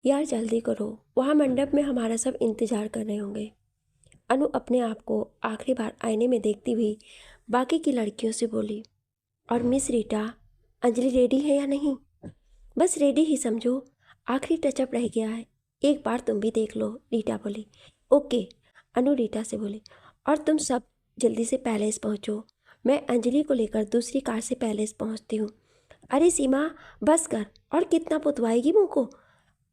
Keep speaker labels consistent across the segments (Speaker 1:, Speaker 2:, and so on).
Speaker 1: यार जल्दी करो, वहाँ मंडप में हमारा सब इंतजार कर रहे होंगे। अनु अपने आप को आखिरी बार आईने में देखती हुई बाकी की लड़कियों से बोली। और मिस रीटा, अंजलि रेडी है या नहीं? बस रेडी ही समझो, आखिरी टचअप रह गया है, एक बार तुम भी देख लो, रीटा बोली। ओके, अनु रीटा से बोली। और तुम सब जल्दी से पैलेस पहुंचो, मैं अंजलि को लेकर दूसरी कार से पैलेस पहुंचती हूँ। अरे सीमा, बस कर, और कितना पुतवाएगी मुँह को?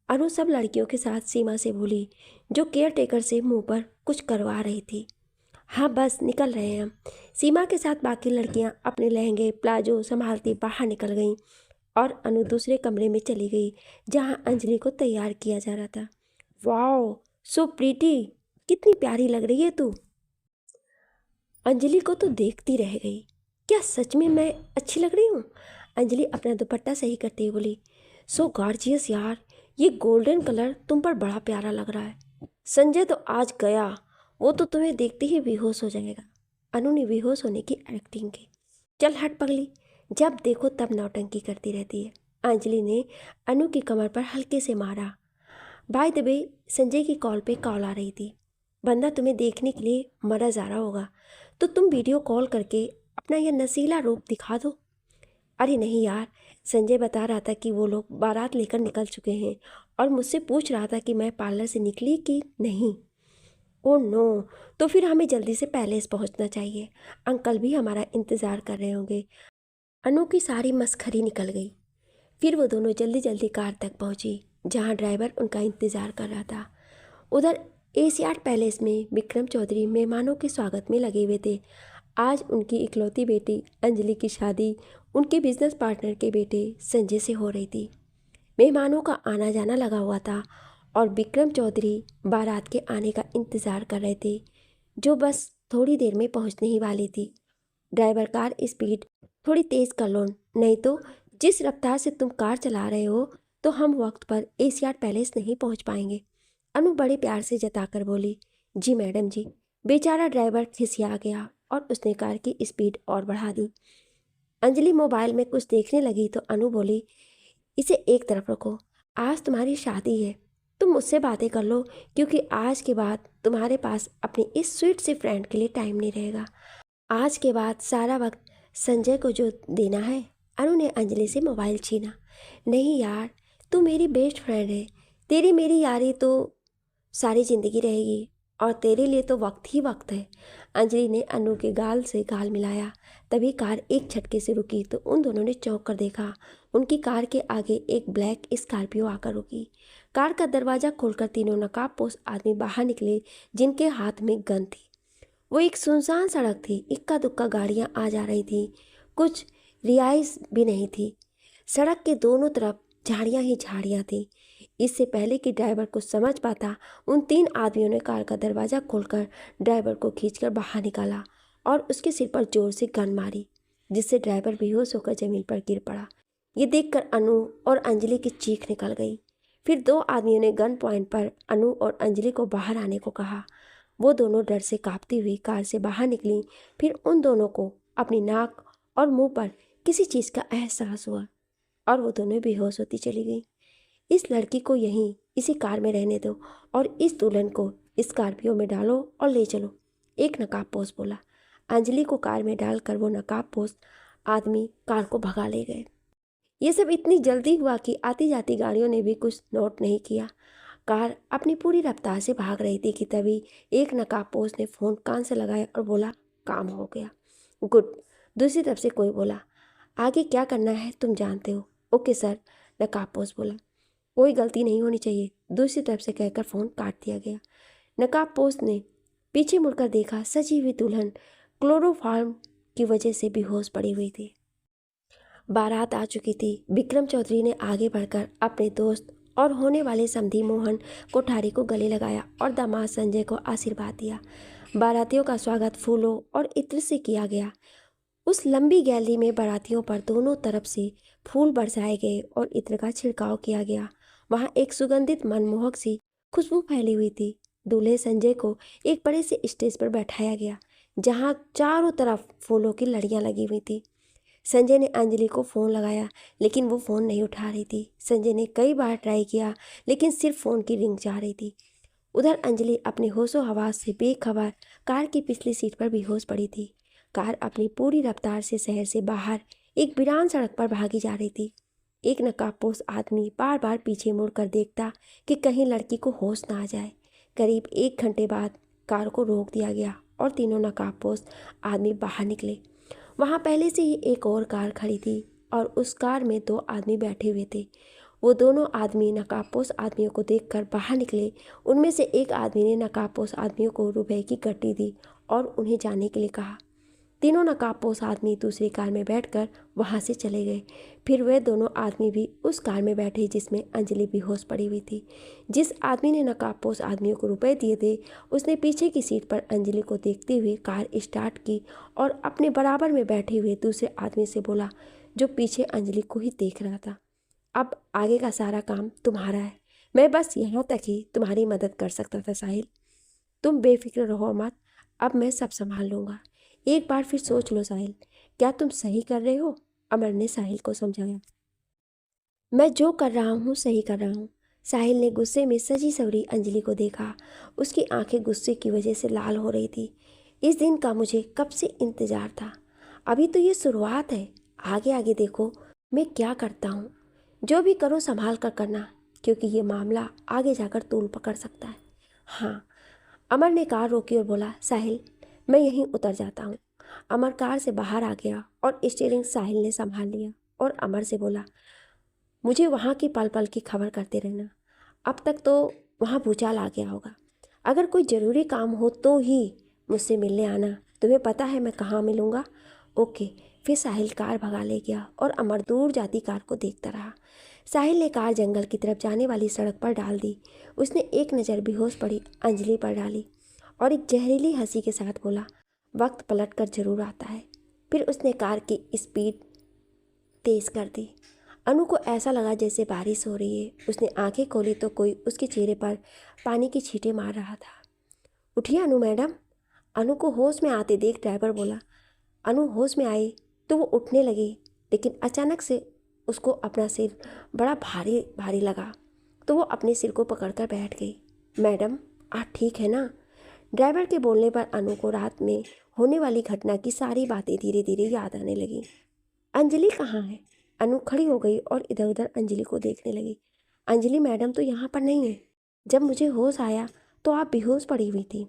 Speaker 1: अनु सब लड़कियों के साथ सीमा से बोली, जो केयर टेकर से मुंह पर कुछ करवा रही थी। हाँ बस निकल रहे हैं हम। सीमा के साथ बाकी लड़कियां अपने लहंगे प्लाजो संभालती बाहर निकल गईं और अनु दूसरे कमरे में चली गई जहां अंजलि को तैयार किया जा रहा था। वाओ, सो प्रीटी, कितनी प्यारी लग रही है तू। अंजलि को तो देखती रह गई। क्या सच में मैं अच्छी लग रही हूँ? अंजलि अपना दुपट्टा सही करते हुए बोली। सो गॉर्जियस यार, ये गोल्डन कलर तुम पर बड़ा प्यारा लग रहा है। संजय तो आज गया, वो तो तुम्हें देखते ही बेहोश हो जाएगा। अनु ने बेहोश होने की एक्टिंग की। चल हट पगली, जब देखो तब नौटंकी करती रहती है। अंजलि ने अनु की कमर पर हल्के से मारा। बाय द वे, संजय की कॉल पे कॉल आ रही थी। बंदा तुम्हें देखने के लिए मरा जा रहा होगा, तो तुम वीडियो कॉल करके अपना यह नशीला रूप दिखा दो। अरे नहीं यार, संजय बता रहा था कि वो लोग बारात लेकर निकल चुके हैं और मुझसे पूछ रहा था कि मैं पार्लर से निकली कि नहीं। ओह नो, तो फिर हमें जल्दी से पैलेस पहुंचना चाहिए, अंकल भी हमारा इंतज़ार कर रहे होंगे। अनु की सारी मस्खरी निकल गई। फिर वो दोनों जल्दी जल्दी कार तक पहुंची जहां ड्राइवर उनका इंतज़ार कर रहा था। उधर एशियाड पैलेस में विक्रम चौधरी मेहमानों के स्वागत में लगे हुए थे। आज उनकी इकलौती बेटी अंजलि की शादी उनके बिजनेस पार्टनर के बेटे संजय से हो रही थी। मेहमानों का आना जाना लगा हुआ था और विक्रम चौधरी बारात के आने का इंतज़ार कर रहे थे, जो बस थोड़ी देर में पहुंचने ही वाली थी। ड्राइवर, कार स्पीड थोड़ी तेज़ कर लो, नहीं तो जिस रफ्तार से तुम कार चला रहे हो तो हम वक्त पर एशियाड पैलेस नहीं पहुंच पाएंगे। अनु बड़े प्यार से जताकर बोली। जी मैडम जी। बेचारा ड्राइवर खिसिया गया और उसने कार की स्पीड और बढ़ा दी। अंजलि मोबाइल में कुछ देखने लगी तो अनु बोली, इसे एक तरफ रखो, आज तुम्हारी शादी है, तुम मुझसे बातें कर लो, क्योंकि आज के बाद तुम्हारे पास अपनी इस स्वीट सी फ्रेंड के लिए टाइम नहीं रहेगा। आज के बाद सारा वक्त संजय को जो देना है। अनु ने अंजलि से मोबाइल छीना। नहीं यार, तू मेरी बेस्ट फ्रेंड है, तेरी मेरी यारी तो सारी ज़िंदगी रहेगी और तेरे लिए तो वक्त ही वक्त है। अंजलि ने अनु के गाल से गाल मिलाया। तभी कार एक झटके से रुकी तो उन दोनों ने चौंक कर देखा। उनकी कार के आगे एक ब्लैक स्कॉर्पियो आकर रुकी। कार का दरवाज़ा खोलकर तीनों नकाबपोश आदमी बाहर निकले, जिनके हाथ में गन थी। वो एक सुनसान सड़क थी, इक्का दुक्का गाड़ियां आ जा रही थी, कुछ रिहाइश भी नहीं थी। सड़क के दोनों तरफ झाड़ियां ही झाड़ियां थी। इससे पहले कि ड्राइवर कुछ समझ पाता, उन तीन आदमियों ने कार का दरवाज़ा खोलकर ड्राइवर को खींचकर बाहर निकाला और उसके सिर पर जोर से गन मारी, जिससे ड्राइवर बेहोश होकर जमीन पर गिर पड़ा। ये देखकर अनु और अंजलि की चीख निकल गई। फिर दो आदमियों ने गन पॉइंट पर अनु और अंजलि को बाहर आने को कहा। वो दोनों डर से कांपती हुई कार से बाहर निकली। फिर उन दोनों को अपनी नाक और मुंह पर किसी चीज़ का एहसास हुआ और वो दोनों बेहोश होती चली गई। इस लड़की को यहीं इसी कार में रहने दो और इस दुल्हन को स्कॉर्पियो में डालो और ले चलो, एक नकाबपोश बोला। अंजलि को कार में डालकर वो नकाबपोश आदमी कार को भगा ले गए। ये सब इतनी जल्दी हुआ कि आती जाती गाड़ियों ने भी कुछ नोट नहीं किया। कार अपनी पूरी रफ्तार से भाग रही थी कि तभी एक नकाबपोश ने फ़ोन कान से लगाया और बोला, काम हो गया। गुड। दूसरी तरफ से कोई बोला, आगे क्या करना है तुम जानते हो। ओके सर, नकाबपोश बोला। कोई गलती नहीं होनी चाहिए, दूसरी तरफ से कहकर फ़ोन काट दिया गया। नकाबपोश ने पीछे मुड़कर देखा, सजी हुई दुल्हन क्लोरोफॉर्म की वजह से बेहोश पड़ी हुई थी। बारात आ चुकी थी। विक्रम चौधरी ने आगे बढ़कर अपने दोस्त और होने वाले समधी मोहन कोठारी को गले लगाया और दामाद संजय को आशीर्वाद दिया। बारातियों का स्वागत फूलों और इत्र से किया गया। उस लंबी गैलरी में बारातियों पर दोनों तरफ से फूल बरसाए गए और इत्र का छिड़काव किया गया। वहाँ एक सुगंधित मनमोहक सी खुशबू फैली हुई थी। दूल्हे संजय को एक बड़े से स्टेज पर बैठाया गया, जहाँ चारों तरफ फूलों की लड़ियाँ लगी हुई थी। संजय ने अंजलि को फ़ोन लगाया लेकिन वो फ़ोन नहीं उठा रही थी। संजय ने कई बार ट्राई किया लेकिन सिर्फ फ़ोन की रिंग जा रही थी। उधर अंजलि अपने होशो हवास से बेखबर कार की पिछली सीट पर बेहोश पड़ी थी। कार अपनी पूरी रफ्तार से शहर से बाहर एक वीरान सड़क पर भागी जा रही थी। एक नकाबपोश आदमी बार बार पीछे मुड़कर देखता कि कहीं लड़की को होश ना आ जाए। करीब 1 घंटे बाद कार को रोक दिया गया और तीनों नकाबपोश आदमी बाहर निकले। वहाँ पहले से ही एक और कार खड़ी थी और उस कार में 2 आदमी बैठे हुए थे। वो दोनों आदमी नकाबपोश आदमियों को देखकर बाहर निकले। उनमें से एक आदमी ने नकाबपोश आदमियों को रुपए की गड्डी दी और उन्हें जाने के लिए कहा। तीनों नकाबपोश आदमी दूसरी कार में बैठकर वहाँ से चले गए। फिर वे दोनों आदमी भी उस कार में बैठे जिसमें अंजलि बेहोश पड़ी हुई थी। जिस आदमी ने नकाबपोश आदमियों को रुपए दिए थे उसने पीछे की सीट पर अंजलि को देखते हुए कार स्टार्ट की और अपने बराबर में बैठे हुए दूसरे आदमी से बोला, जो पीछे अंजलि को ही देख रहा था, अब आगे का सारा काम तुम्हारा है। मैं बस यहाँ तक ही तुम्हारी मदद कर सकता था साहिल। तुम बेफिक्र रहो मत, अब मैं सब संभाल लूँगा। एक बार फिर सोच लो साहिल, क्या तुम सही कर रहे हो? अमर ने साहिल को समझाया। मैं जो कर रहा हूँ सही कर रहा हूँ। साहिल ने गुस्से में सजी सवरी अंजलि को देखा। उसकी आंखें गुस्से की वजह से लाल हो रही थी। इस दिन का मुझे कब से इंतज़ार था। अभी तो ये शुरुआत है, आगे आगे देखो मैं क्या करता हूँ। जो भी करो संभाल कर करना, क्योंकि ये मामला आगे जाकर तूल पकड़ सकता है। हाँ। अमर ने कार रोकी और बोला, साहिल मैं यहीं उतर जाता हूँ। अमर कार से बाहर आ गया और स्टीयरिंग साहिल ने संभाल लिया और अमर से बोला, मुझे वहाँ की पल पल की खबर करते रहना। अब तक तो वहाँ भूचाल आ गया होगा। अगर कोई ज़रूरी काम हो तो ही मुझसे मिलने आना। तुम्हें पता है मैं कहाँ मिलूँगा। ओके। फिर साहिल कार भगा ले गया और अमर दूर जाती कार को देखता रहा। साहिल ने कार जंगल की तरफ जाने वाली सड़क पर डाल दी। उसने एक नज़र बेहोश पड़ी अंजलि पर डाली और एक जहरीली हंसी के साथ बोला, वक्त पलट कर जरूर आता है। फिर उसने कार की स्पीड तेज़ कर दी। अनु को ऐसा लगा जैसे बारिश हो रही है। उसने आंखें खोली तो कोई उसके चेहरे पर पानी की छींटें मार रहा था। उठिए अनु मैडम। अनु को होश में आते देख ड्राइवर बोला। अनु होश में आई तो वो उठने लगी, लेकिन अचानक से उसको अपना सिर बड़ा भारी भारी लगा तो वो अपने सिर को पकड़कर बैठ गई। मैडम आप ठीक है ना? ड्राइवर के बोलने पर अनु को रात में होने वाली घटना की सारी बातें धीरे धीरे याद आने लगी। अंजलि कहाँ है? अनु खड़ी हो गई और इधर उधर अंजलि को देखने लगी। अंजलि मैडम तो यहाँ पर नहीं है। जब मुझे होश आया तो आप बेहोश पड़ी हुई थी।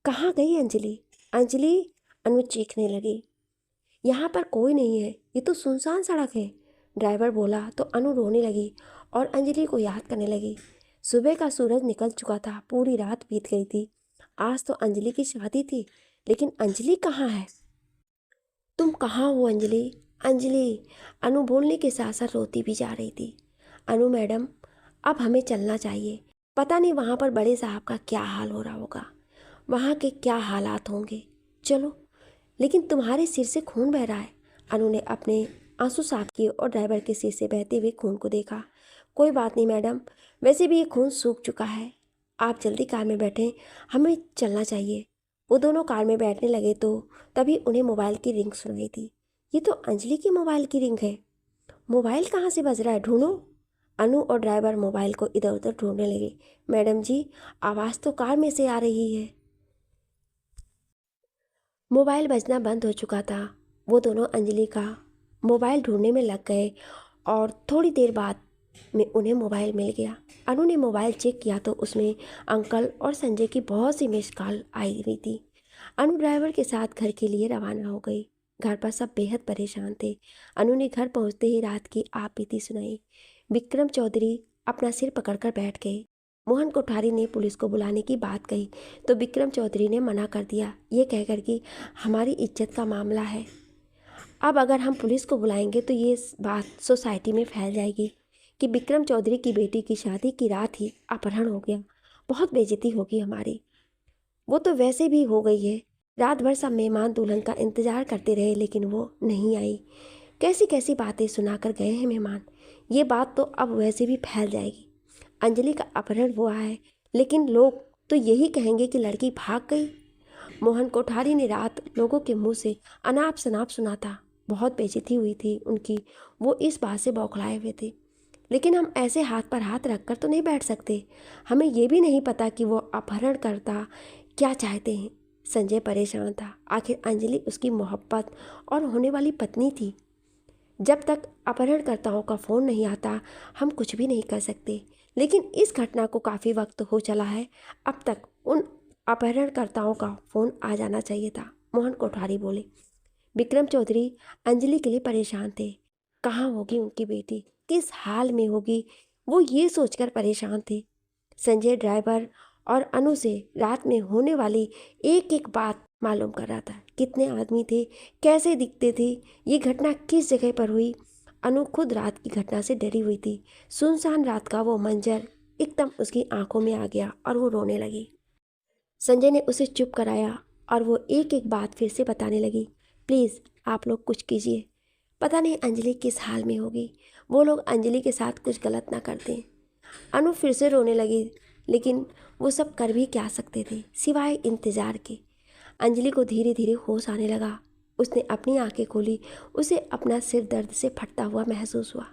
Speaker 1: कहाँ गई अंजलि? अंजलि, अनु चीखने लगी। यहाँ पर कोई नहीं है, ये तो सुनसान सड़क है। ड्राइवर बोला तो अनु रोने लगी और अंजलि को याद करने लगी। सुबह का सूरज निकल चुका था, पूरी रात बीत गई थी। आज तो अंजलि की शादी थी, लेकिन अंजलि कहाँ है? तुम कहाँ हो अंजलि? अंजलि, अनु बोलने के साथ साथ रोती भी जा रही थी। अनु मैडम अब हमें चलना चाहिए। पता नहीं वहाँ पर बड़े साहब का क्या हाल हो रहा होगा, वहाँ के क्या हालात होंगे। चलो। लेकिन तुम्हारे सिर से खून बह रहा है। अनु ने अपने आंसू साफ किए और ड्राइवर के सिर से बहते हुए खून को देखा। कोई बात नहीं मैडम, वैसे भी ये खून सूख चुका है। आप जल्दी कार में बैठें, हमें चलना चाहिए। वो दोनों कार में बैठने लगे तो तभी उन्हें मोबाइल की रिंग सुनाई दी। ये तो अंजलि की मोबाइल की रिंग है। मोबाइल कहाँ से बज रहा है, ढूंढो। अनु और ड्राइवर मोबाइल को इधर उधर ढूंढने लगे। मैडम जी, आवाज़ तो कार में से आ रही है। मोबाइल बजना बंद हो चुका था। वो दोनों अंजलि का मोबाइल ढूंढने में लग गए और थोड़ी देर बाद में उन्हें मोबाइल मिल गया। अनु ने मोबाइल चेक किया तो उसमें अंकल और संजय की बहुत सी मिस्ड कॉल आई हुई थी। अनु ड्राइवर के साथ घर के लिए रवाना हो गई। घर पर सब बेहद परेशान थे। अनु ने घर पहुंचते ही रात की आप बीती सुनाई। विक्रम चौधरी अपना सिर पकड़कर बैठ गए। मोहन कोठारी ने पुलिस को बुलाने की बात कही तो विक्रम चौधरी ने मना कर दिया, ये कहकर कि हमारी इज्जत का मामला है। अब अगर हम पुलिस को बुलाएंगे तो ये बात सोसाइटी में फैल जाएगी कि विक्रम चौधरी की बेटी की शादी की रात ही अपहरण हो गया। बहुत बेइज्जती होगी हमारी। वो तो वैसे भी हो गई है। रात भर सब मेहमान दुल्हन का इंतज़ार करते रहे लेकिन वो नहीं आई। कैसी कैसी बातें सुनाकर गए हैं मेहमान। ये बात तो अब वैसे भी फैल जाएगी। अंजलि का अपहरण हुआ है, लेकिन लोग तो यही कहेंगे कि लड़की भाग गई। मोहन कोठारी ने रात लोगों के मुंह से अनाप शनाप सुना था। बहुत बेइज्जती हुई थी उनकी। वो इस बात से बौखलाए हुए थे। लेकिन हम ऐसे हाथ पर हाथ रखकर तो नहीं बैठ सकते। हमें ये भी नहीं पता कि वो अपहरणकर्ता क्या चाहते हैं। संजय परेशान था। आखिर अंजलि उसकी मोहब्बत और होने वाली पत्नी थी। जब तक अपहरणकर्ताओं का फ़ोन नहीं आता हम कुछ भी नहीं कर सकते। लेकिन इस घटना को काफ़ी वक्त हो चला है। अब तक उन अपहरणकर्ताओं का फ़ोन आ जाना चाहिए था। मोहन कोठारी बोले। विक्रम चौधरी अंजलि के लिए परेशान थे। कहाँ होगी उनकी बेटी, किस हाल में होगी, वो ये सोचकर परेशान थे। संजय ड्राइवर और अनु से रात में होने वाली एक एक बात मालूम कर रहा था। कितने आदमी थे, कैसे दिखते थे, ये घटना किस जगह पर हुई। अनु खुद रात की घटना से डरी हुई थी। सुनसान रात का वो मंजर एकदम उसकी आंखों में आ गया और वो रोने लगी। संजय ने उसे चुप कराया और वो एक एक बात फिर से बताने लगी। प्लीज़ आप लोग कुछ कीजिए। पता नहीं अंजलि किस हाल में होगी। वो लोग अंजलि के साथ कुछ गलत ना कर दें। अनु फिर से रोने लगी। लेकिन वो सब कर भी क्या सकते थे सिवाय इंतज़ार के। अंजलि को धीरे धीरे होश आने लगा। उसने अपनी आंखें खोली। उसे अपना सिर दर्द से फटता हुआ महसूस हुआ।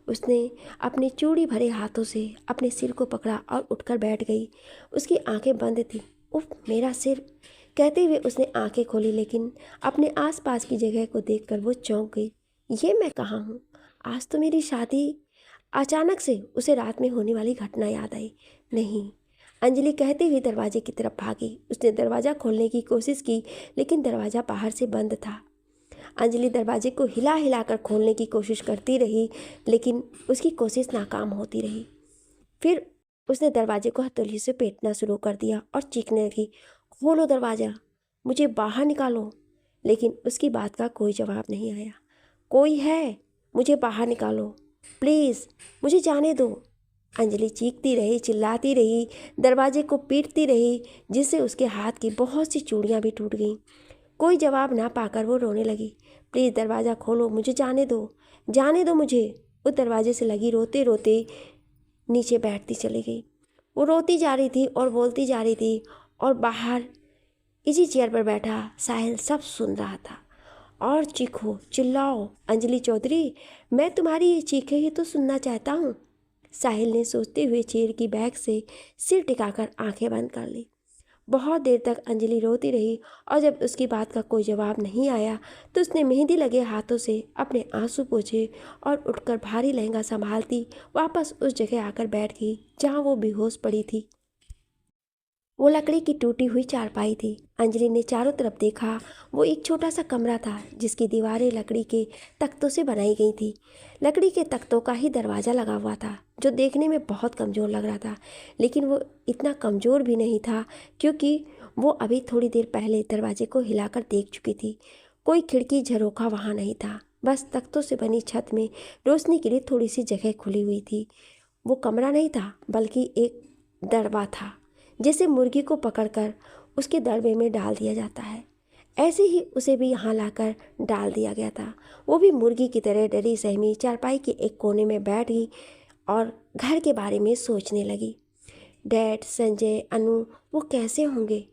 Speaker 1: उसने अपने चूड़ी भरे हाथों से अपने सिर को पकड़ा और उठकर बैठ गई। उसकी आंखें बंद थीं। उफ, मेरा सिर, कहते हुए उसने आंखें खोली। लेकिन अपने आसपास की जगह को देखकर वो चौंक गई। ये मैं कहाँ हूँ? आज तो मेरी शादी। अचानक से उसे रात में होने वाली घटना याद आई। नहीं, अंजलि कहते हुए दरवाजे की तरफ भागी। उसने दरवाज़ा खोलने की कोशिश की लेकिन दरवाज़ा बाहर से बंद था। अंजलि दरवाजे को हिला हिलाकर खोलने की कोशिश करती रही लेकिन उसकी कोशिश नाकाम होती रही। फिर उसने दरवाजे को हथौड़ी से पीटना शुरू कर दिया और चीखने लगी, खोलो दरवाज़ा, मुझे बाहर निकालो। लेकिन उसकी बात का कोई जवाब नहीं आया। कोई है? मुझे बाहर निकालो प्लीज़, मुझे जाने दो। अंजलि चीखती रही, चिल्लाती रही, दरवाजे को पीटती रही, जिससे उसके हाथ की बहुत सी चूड़ियाँ भी टूट गईं। कोई जवाब ना पाकर वो रोने लगी। प्लीज़ दरवाज़ा खोलो, मुझे जाने दो, जाने दो मुझे। वो दरवाजे से लगी रोते रोते नीचे बैठती चली गई। वो रोती जा रही थी और बोलती जा रही थी और बाहर इसी चेयर पर बैठा साहिल सब सुन रहा था। और चीखो, चिल्लाओ अंजलि चौधरी, मैं तुम्हारी ये चीखें ही तो सुनना चाहता हूँ। साहिल ने सोचते हुए चेयर की बैग से सिर टिकाकर आंखें बंद कर ली। बहुत देर तक अंजलि रोती रही और जब उसकी बात का कोई जवाब नहीं आया तो उसने मेहंदी लगे हाथों से अपने आंसू पोंछे और उठकर भारी लहंगा संभालती वापस उस जगह आकर बैठ गई जहाँ वो बेहोश पड़ी थी। वो लकड़ी की टूटी हुई चारपाई थी। अंजलि ने चारों तरफ देखा। वो एक छोटा सा कमरा था जिसकी दीवारें लकड़ी के तख्तों से बनाई गई थी। लकड़ी के तख्तों का ही दरवाज़ा लगा हुआ था जो देखने में बहुत कमज़ोर लग रहा था। लेकिन वो इतना कमज़ोर भी नहीं था क्योंकि वो अभी थोड़ी देर पहले दरवाजे को हिलाकर देख चुकी थी। कोई खिड़की झरोखा वहाँ नहीं था। बस तख्तों से बनी छत में रोशनी के लिए थोड़ी सी जगह खुली हुई थी। वो कमरा नहीं था बल्कि एक दरबा था जैसे मुर्गी को पकड़कर उसके दड़बे में डाल दिया जाता है। ऐसे ही उसे भी यहाँ लाकर डाल दिया गया था। वो भी मुर्गी की तरह डरी सहमी चारपाई के एक कोने में बैठ गई और घर के बारे में सोचने लगी। डैड, संजय, अनु, वो कैसे होंगे?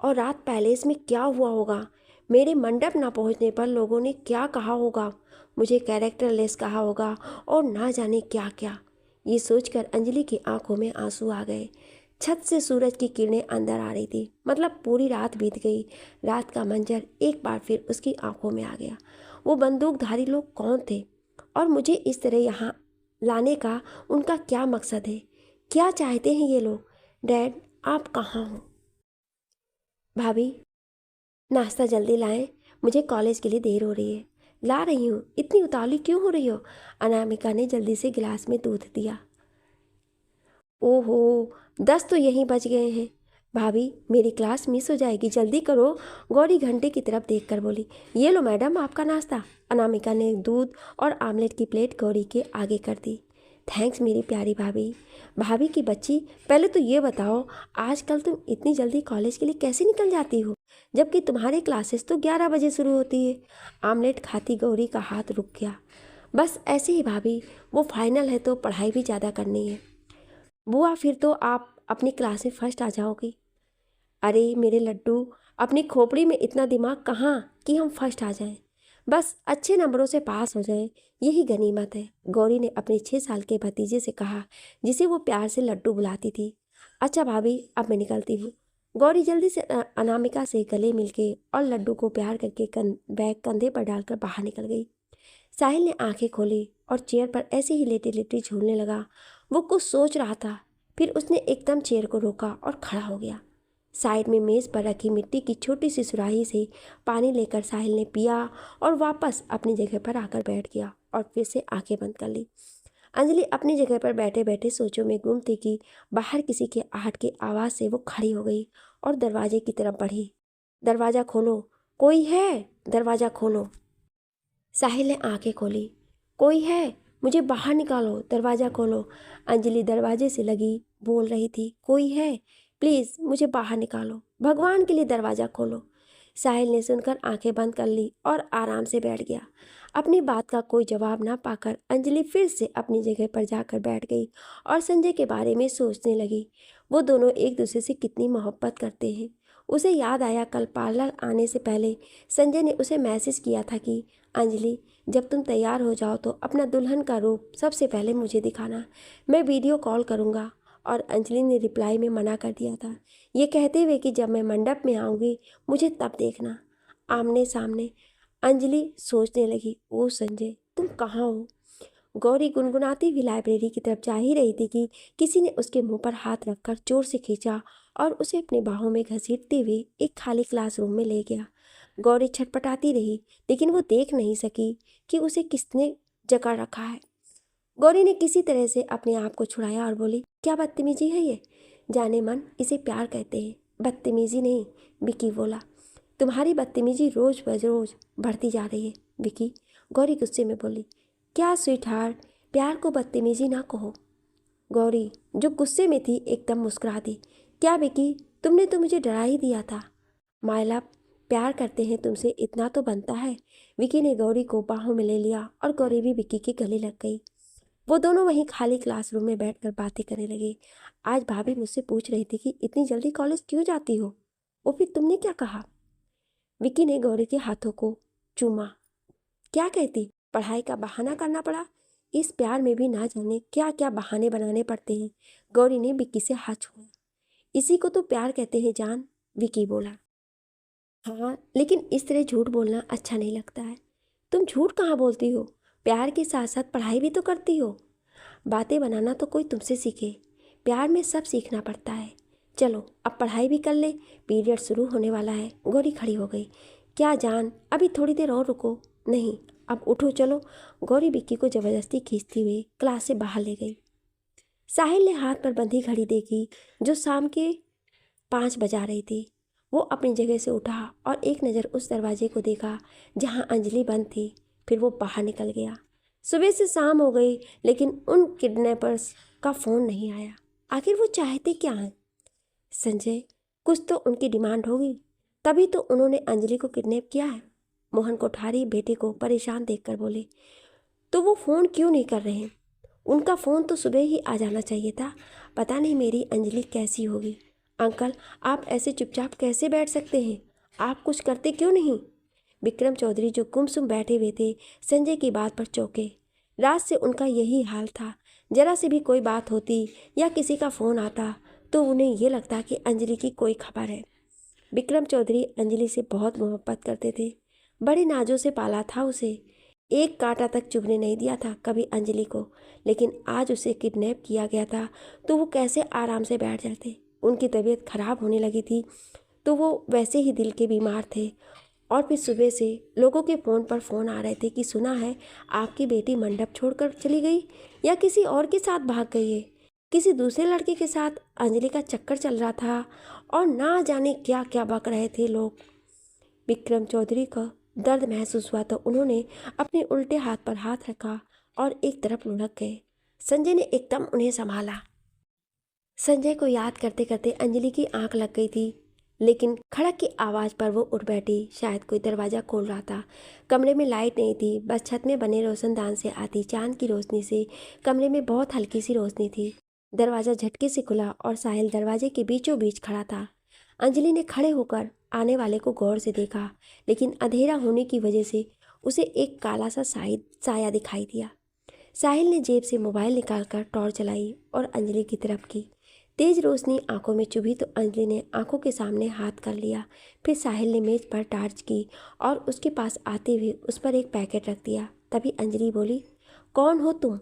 Speaker 1: और रात पैलेस में क्या हुआ होगा? मेरे मंडप ना पहुँचने पर लोगों ने क्या कहा होगा? मुझे कैरेक्टरलेस कहा होगा और ना जाने क्या क्या। ये सोचकर अंजलि की आंखों में आंसू आ गए। छत से सूरज की किरणें अंदर आ रही थी। मतलब पूरी रात बीत गई। रात का मंजर एक बार फिर उसकी आंखों में आ गया। वो बंदूकधारी लोग कौन थे और मुझे इस तरह यहाँ लाने का उनका क्या मकसद है? क्या चाहते हैं ये लोग? डैड, आप कहाँ हो? भाभी, नाश्ता जल्दी लाएं, मुझे कॉलेज के लिए देर हो रही है। ला रही हूँ, इतनी उतावली क्यों हो रही हो? अनामिका ने जल्दी से गिलास में दूध दिया। ओहो, 10 तो यहीं बज गए हैं। भाभी, मेरी क्लास मिस हो जाएगी, जल्दी करो। गौरी घंटे की तरफ देखकर बोली। ये लो मैडम आपका नाश्ता। अनामिका ने दूध और आमलेट की प्लेट गौरी के आगे कर दी। थैंक्स मेरी प्यारी भाभी। भाभी की बच्ची, पहले तो ये बताओ आजकल तुम इतनी जल्दी कॉलेज के लिए कैसे निकल जाती हो जबकि तुम्हारे क्लासेस तो 11 बजे शुरू होती है। आमलेट खाती गौरी का हाथ रुक गया। बस ऐसे ही भाभी, वो फाइनल है तो पढ़ाई भी ज़्यादा करनी है। बुआ, फिर तो आप अपनी क्लास में फर्स्ट आ जाओगी। अरे मेरे लड्डू, अपनी खोपड़ी में इतना दिमाग कहाँ कि हम फर्स्ट आ जाएं। बस अच्छे नंबरों से पास हो जाए, यही गनीमत है, गौरी ने अपने 6 साल के भतीजे से कहा, जिसे वो प्यार से लड्डू बुलाती थी। अच्छा भाभी, अब मैं निकलती हूँ। गौरी जल्दी से अनामिका से गले मिलके और लड्डू को प्यार करके बैग कंधे पर डालकर बाहर निकल गई। साहिल ने आंखें खोली और चेयर पर ऐसे ही लेटे लेटे झूलने लगा। वो कुछ सोच रहा था, फिर उसने एकदम चेयर को रोका और खड़ा हो गया। साइड में मेज़ पर रखी मिट्टी की छोटी सी सुराही से पानी लेकर साहिल ने पिया और वापस अपनी जगह पर आकर बैठ गया और फिर से आंखें बंद कर ली। अंजलि अपनी जगह पर बैठे बैठे सोचों में गुम थी कि बाहर किसी के आहट की आवाज़ से वो खड़ी हो गई और दरवाजे की तरफ बढ़ी। दरवाज़ा खोलो, कोई है, दरवाज़ा खोलो। साहिल ने आंखें खोली। कोई है, मुझे बाहर निकालो, दरवाज़ा खोलो। अंजलि दरवाजे से लगी बोल रही थी, कोई है, प्लीज़ मुझे बाहर निकालो, भगवान के लिए दरवाज़ा खोलो। साहिल ने सुनकर आंखें बंद कर ली और आराम से बैठ गया। अपनी बात का कोई जवाब ना पाकर अंजलि फिर से अपनी जगह पर जाकर बैठ गई और संजय के बारे में सोचने लगी। वो दोनों एक दूसरे से कितनी मोहब्बत करते हैं। उसे याद आया कल पार्लर आने से पहले संजय ने उसे मैसेज किया था कि अंजलि, जब तुम तैयार हो जाओ तो अपना दुल्हन का रूप सबसे पहले मुझे दिखाना, मैं वीडियो कॉल करूँगा। और अंजलि ने रिप्लाई में मना कर दिया था, ये कहते हुए कि जब मैं मंडप में आऊँगी मुझे तब देखना, आमने सामने। अंजलि सोचने लगी, ओ संजय, तुम कहाँ हो। गौरी गुनगुनाती हुई लाइब्रेरी की तरफ जा ही रही थी कि किसी ने उसके मुंह पर हाथ रखकर जोर से खींचा और उसे अपनी बाहों में घसीटते हुए एक खाली क्लासरूम में ले गया। गौरी छटपटाती रही, लेकिन वो देख नहीं सकी कि उसे किसने जकड़ रखा है। गौरी ने किसी तरह से अपने आप को छुड़ाया और बोली, क्या बदतमीजी है ये। जाने मन, इसे प्यार कहते हैं, बदतमीजी नहीं। विकी बोला, तुम्हारी बदतमीजी रोज बरोज बढ़ती जा रही है विकी। गौरी गुस्से में बोली, क्या स्वीट हार्ट, प्यार को बदतमीजी ना कहो। गौरी, जो गुस्से में थी, एकदम मुस्कुरा दी। क्या विकी, तुमने तो मुझे डरा ही दिया था। मायला, प्यार करते हैं तुमसे, इतना तो बनता है। विकी ने गौरी को बाहों में ले लिया और गौरी भी विकी के गले लग गई। वो दोनों वहीं खाली क्लासरूम में बैठकर बातें करने लगे। आज भाभी मुझसे पूछ रही थी कि इतनी जल्दी कॉलेज क्यों जाती हो, वो फिर तुमने क्या कहा। विकी ने गौरी के हाथों को चूमा। क्या कहती, पढ़ाई का बहाना करना पड़ा। इस प्यार में भी ना जाने क्या क्या बहाने बनाने पड़ते हैं। गौरी ने विक्की से हाथ छोड़ा। इसी को तो प्यार कहते हैं जान, विक्की बोला। हाँ, लेकिन इस तरह झूठ बोलना अच्छा नहीं लगता है। तुम झूठ कहाँ बोलती हो, प्यार के साथ साथ पढ़ाई भी तो करती हो। बातें बनाना तो कोई तुमसे सीखे, प्यार में सब सीखना पड़ता है। चलो अब पढ़ाई भी कर ले, पीरियड शुरू होने वाला है। गौरी खड़ी हो गई। क्या जान, अभी थोड़ी देर और रुको। नहीं, अब उठो चलो। गौरी विक्की को ज़बरदस्ती खींचती हुई क्लास से बाहर ले गई। साहिल ने हाथ पर बंधी घड़ी देखी जो शाम के 5 बजा रही थी। वो अपनी जगह से उठा और एक नज़र उस दरवाजे को देखा जहाँ अंजलि बंद थी, फिर वो बाहर निकल गया। सुबह से शाम हो गई लेकिन उन किडनैपर्स का फ़ोन नहीं आया। आखिर वो चाहते क्या हैं। संजय, कुछ तो उनकी डिमांड होगी, तभी तो उन्होंने अंजलि को किडनैप किया है। मोहन कोठारी बेटे को परेशान देखकर बोले, तो वो फ़ोन क्यों नहीं कर रहे हैं। उनका फ़ोन तो सुबह ही आ जाना चाहिए था। पता नहीं मेरी अंजलि कैसी होगी। अंकल, आप ऐसे चुपचाप कैसे बैठ सकते हैं, आप कुछ करते क्यों नहीं। विक्रम चौधरी जो गुमसुम बैठे हुए थे संजय की बात पर चौंके। रात से उनका यही हाल था। जरा से भी कोई बात होती या किसी का फ़ोन आता तो उन्हें ये लगता कि अंजलि की कोई खबर है। विक्रम चौधरी अंजलि से बहुत मोहब्बत करते थे, बड़े नाजों से पाला था उसे। एक कांटा तक चुभने नहीं दिया था कभी अंजलि को। लेकिन आज उसे किडनैप किया गया था तो वो कैसे आराम से बैठ जाते। उनकी तबीयत खराब होने लगी थी तो वो वैसे ही दिल के बीमार थे। और फिर सुबह से लोगों के फ़ोन पर फ़ोन आ रहे थे कि सुना है आपकी बेटी मंडप छोड़कर चली गई या किसी और के साथ भाग गई है। किसी दूसरे लड़के के साथ अंजलि का चक्कर चल रहा था और ना जाने क्या क्या बक रहे थे लोग। विक्रम चौधरी का दर्द महसूस हुआ तो उन्होंने अपने उल्टे हाथ पर हाथ रखा और एक तरफ लुढ़क गए। संजय ने एकदम उन्हें संभाला। संजय को याद करते करते अंजलि की आंख लग गई थी, लेकिन खड़क की आवाज़ पर वो उठ बैठी। शायद कोई दरवाज़ा खोल रहा था। कमरे में लाइट नहीं थी, बस छत में बने रोशनदान से आती चांद की रोशनी से कमरे में बहुत हल्की सी रोशनी थी। दरवाज़ा झटके से खुला और साहिल दरवाजे के बीचों बीच खड़ा था। अंजलि ने खड़े होकर आने वाले को गौर से देखा, लेकिन अंधेरा होने की वजह से उसे एक काला सा साया दिखाई दिया। साहिल ने जेब से मोबाइल निकालकर टॉर्च जलाई और अंजलि की तरफ की। तेज रोशनी आंखों में चुभी तो अंजलि ने आंखों के सामने हाथ कर लिया। फिर साहिल ने मेज पर टार्च की और उसके पास आते हुए उस पर एक पैकेट रख दिया। तभी अंजलि बोली, कौन हो तुम?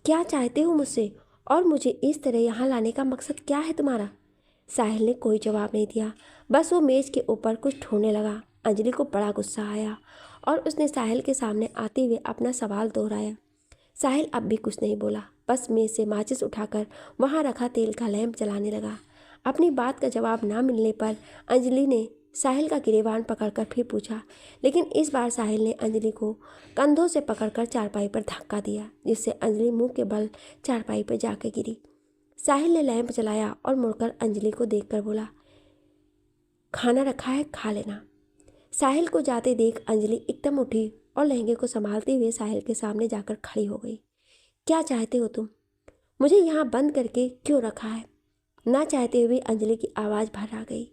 Speaker 1: क्या चाहते हो मुझसे? और मुझे इस तरह यहाँ लाने का मकसद क्या है तुम्हारा? साहिल ने कोई जवाब नहीं दिया, बस वो मेज के ऊपर कुछ ढूंढने लगा। अंजलि को बड़ा गुस्सा आया और उसने साहिल के सामने आते हुए अपना सवाल दोहराया। साहिल अब भी कुछ नहीं बोला, बस मेज से माचिस उठाकर वहाँ रखा तेल का लैंप जलाने लगा। अपनी बात का जवाब ना मिलने पर अंजलि ने साहिल का गिरेबान पकड़कर फिर पूछा, लेकिन इस बार साहिल ने अंजलि को कंधों से पकड़कर चारपाई पर धक्का दिया, जिससे अंजलि मुंह के बल चारपाई पर जाकर गिरी। साहिल ने लैंप जलाया और मुड़कर अंजलि को देखकर बोला, खाना रखा है, खा लेना। साहिल को जाते देख अंजलि एकदम उठी और लहंगे को संभालते हुए साहिल के सामने जाकर खड़ी हो गई। क्या चाहते हो तुम? मुझे यहाँ बंद करके क्यों रखा है? ना चाहते हुए अंजलि की आवाज़ भर आ गई।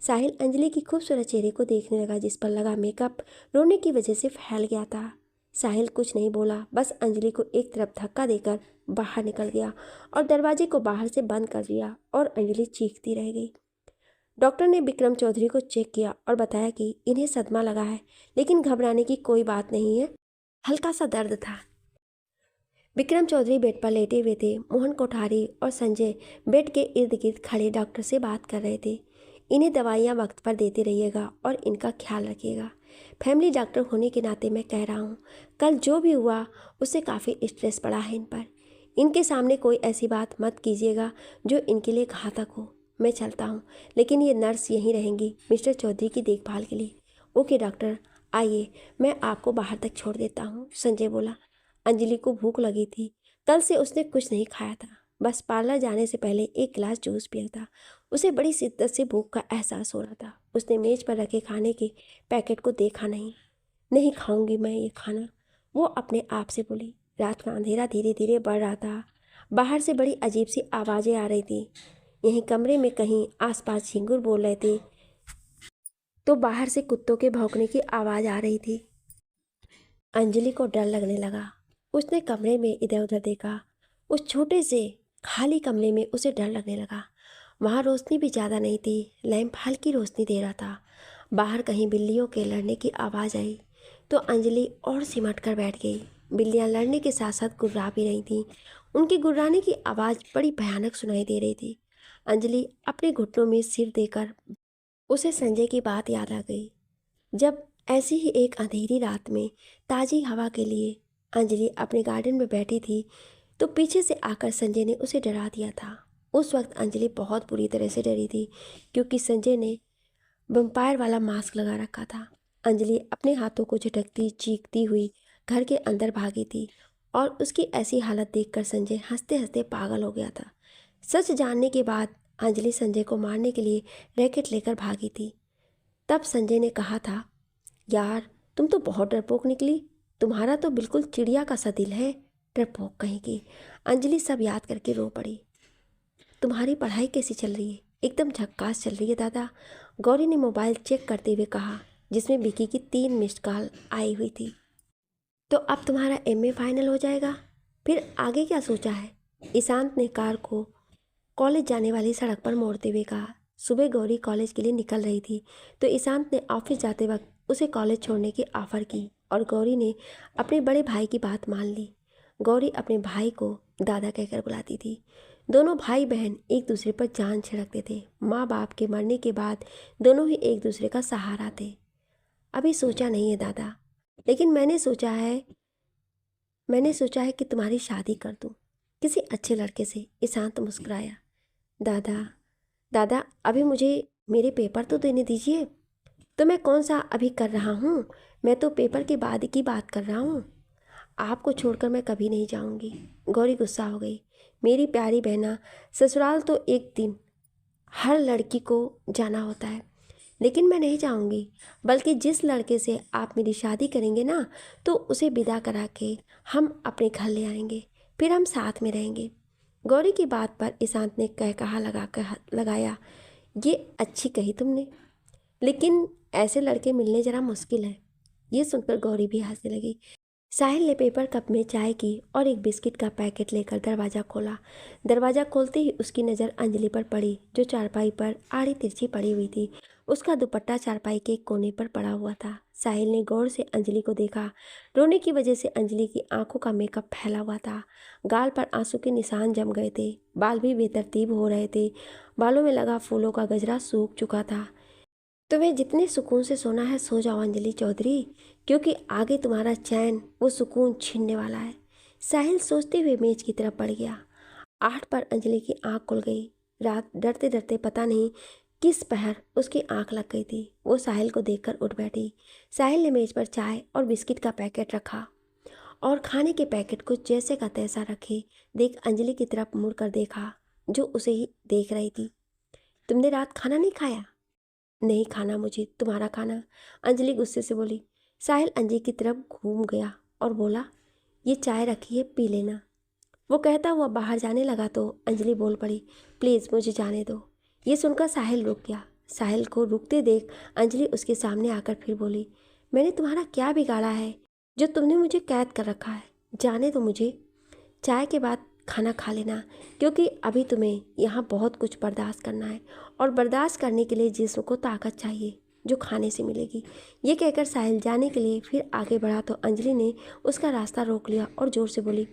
Speaker 1: साहिल अंजलि की खूबसूरत चेहरे को देखने लगा, जिस पर लगा मेकअप रोने की वजह से फैल गया था। साहिल कुछ नहीं बोला, बस अंजलि को एक तरफ धक्का देकर बाहर निकल गया और दरवाजे को बाहर से बंद कर दिया और अंजलि चीखती रह गई। डॉक्टर ने विक्रम चौधरी को चेक किया और बताया कि इन्हें सदमा लगा है, लेकिन घबराने की कोई बात नहीं है, हल्का सा दर्द था। विक्रम चौधरी बेड पर लेटे हुए थे। मोहन कोठारी और संजय बेड के इर्द गिर्द खड़े डॉक्टर से बात कर रहे थे। इन्हें दवाइयाँ वक्त पर देते रहिएगा और इनका ख्याल रखिएगा। फैमिली डॉक्टर होने के नाते मैं कह रहा हूँ, कल जो भी हुआ उससे काफ़ी स्ट्रेस पड़ा है इन पर। इनके सामने कोई ऐसी बात मत कीजिएगा जो इनके लिए घातक हो। मैं चलता हूँ, लेकिन ये नर्स यहीं रहेंगी मिस्टर चौधरी की देखभाल के लिए। ओके डॉक्टर, आइए मैं आपको बाहर तक छोड़ देता हूँ, संजय बोला। अंजलि को भूख लगी थी। कल से उसने कुछ नहीं खाया था, बस पार्लर जाने से पहले एक गिलास जूस पिया था। उसे बड़ी शिद्दत से भूख का एहसास हो रहा था। उसने मेज पर रखे खाने के पैकेट को देखा नहीं। नहीं खाऊंगी मैं ये खाना, वो अपने आप से बोली। रात का अंधेरा धीरे धीरे बढ़ रहा था। बाहर से बड़ी अजीब सी आवाज़ें आ रही थी। यहीं कमरे में कहीं आसपास झिंगुर बोल रहे थे, तो बाहर से कुत्तों के भौंकने की आवाज़ आ रही थी। अंजलि को डर लगने लगा। उसने कमरे में इधर उधर देखा। उस छोटे से खाली कमरे में उसे डर लगने लगा। वहाँ रोशनी भी ज़्यादा नहीं थी, लैंप हल्की रोशनी दे रहा था। बाहर कहीं बिल्लियों के लड़ने की आवाज़ आई तो अंजलि और सिमट कर बैठ गई। बिल्लियाँ लड़ने के साथ साथ गुर्रा भी रही थीं। उनकी गुर्राने की आवाज़ बड़ी भयानक सुनाई दे रही थी। अंजलि अपने घुटनों में सिर देकर, उसे संजय की बात याद आ गई। जब ऐसी ही एक अंधेरी रात में ताज़ी हवा के लिए अंजलि अपने गार्डन में बैठी थी तो पीछे से आकर संजय ने उसे डरा दिया था। उस वक्त अंजलि बहुत बुरी तरह से डरी थी, क्योंकि संजय ने वैम्पायर वाला मास्क लगा रखा था। अंजलि अपने हाथों को झटकती चीखती हुई घर के अंदर भागी थी और उसकी ऐसी हालत देखकर संजय हंसते हंसते पागल हो गया था। सच जानने के बाद अंजलि संजय को मारने के लिए रैकेट लेकर भागी थी। तब संजय ने कहा था, यार तुम तो बहुत डरपोक निकली, तुम्हारा तो बिल्कुल चिड़िया का सा दिल है, डरपोक कहीं की। अंजलि सब याद करके रो पड़ी। तुम्हारी पढ़ाई कैसी चल रही है? एकदम झक्कास चल रही है दादा, गौरी ने मोबाइल चेक करते हुए कहा, जिसमें विकी की 3 मिस्ड कॉल आई हुई थी। तो अब तुम्हारा एमए फाइनल हो जाएगा, फिर आगे क्या सोचा है? ईशांत ने कार को कॉलेज जाने वाली सड़क पर मोड़ते हुए कहा। सुबह गौरी कॉलेज के लिए निकल रही थी तो ईशांत ने ऑफिस जाते वक्त उसे कॉलेज छोड़ने की ऑफ़र की और गौरी ने अपने बड़े भाई की बात मान ली। गौरी अपने भाई को दादा कहकर बुलाती थी। दोनों भाई बहन एक दूसरे पर जान छिड़कते थे। माँ बाप के मरने के बाद दोनों ही एक दूसरे का सहारा थे। अभी सोचा नहीं है दादा, लेकिन मैंने सोचा है कि तुम्हारी शादी कर दूँ किसी अच्छे लड़के से। ईशांत मुस्कुराया। दादा दादा अभी मुझे मेरे पेपर तो देने दीजिए। तो मैं कौन सा अभी कर रहा हूँ, मैं तो पेपर के बाद की बात कर रहा हूँ। आपको छोड़कर मैं कभी नहीं जाऊँगी। गौरी गुस्सा हो गई। मेरी प्यारी बहना, ससुराल तो एक दिन हर लड़की को जाना होता है, लेकिन मैं नहीं जाऊँगी। बल्कि जिस लड़के से आप मेरी शादी करेंगे ना, तो उसे विदा करा के हम अपने घर ले आएंगे, फिर हम साथ में रहेंगे। गौरी की बात पर ईशांत ने कहा लगाया, ये अच्छी कही तुमने, लेकिन ऐसे लड़के मिलने ज़रा मुश्किल है। ये सुनकर गौरी भी हंसने लगी। साहिल ने पेपर कप में चाय की और एक बिस्किट का पैकेट लेकर दरवाज़ा खोला। दरवाज़ा खोलते ही उसकी नज़र अंजलि पर पड़ी, जो चारपाई पर आड़ी तिरछी पड़ी हुई थी। उसका दुपट्टा चारपाई के एक कोने पर पड़ा हुआ था। साहिल ने गौर से अंजलि को देखा। रोने की वजह से अंजलि की आंखों का मेकअप फैला हुआ था। गाल पर आंसू के निशान जम गए थे। बाल भी बेतरतीब हो रहे थे। बालों में लगा फूलों का गजरा सूख चुका था। तुम्हें जितने सुकून से सोना है सो जाओ अंजलि चौधरी, क्योंकि आगे तुम्हारा चैन वो सुकून छीनने वाला है। साहिल सोचते हुए मेज की तरफ बढ़ गया। 8 पर अंजलि की आंख खुल गई। रात डरते डरते पता नहीं किस पहर उसकी आंख लग गई थी। वो साहिल को देखकर उठ बैठी। साहिल ने मेज पर चाय और बिस्किट का पैकेट रखा और खाने के पैकेट को जैसे का तैसा रखे देख अंजलि की तरफ मुड़कर देखा, जो उसे ही देख रही थी। तुमने रात खाना नहीं खाया? नहीं खाना मुझे तुम्हारा खाना, अंजलि गुस्से से बोली। साहिल अंजलि की तरफ घूम गया और बोला, ये चाय रखी है, पी लेना। वो कहता हुआ बाहर जाने लगा तो अंजलि बोल पड़ी, प्लीज़ मुझे जाने दो। ये सुनकर साहिल रुक गया। साहिल को रुकते देख अंजलि उसके सामने आकर फिर बोली, मैंने तुम्हारा क्या बिगाड़ा है जो तुमने मुझे कैद कर रखा है? जाने दो मुझे। चाय के बाद खाना खा लेना, क्योंकि अभी तुम्हें यहाँ बहुत कुछ बर्दाश्त करना है और बर्दाश्त करने के लिए जिस्म को ताकत चाहिए, जो खाने से मिलेगी। ये कहकर साहिल जाने के लिए फिर आगे बढ़ा तो अंजलि ने उसका रास्ता रोक लिया और ज़ोर से बोली,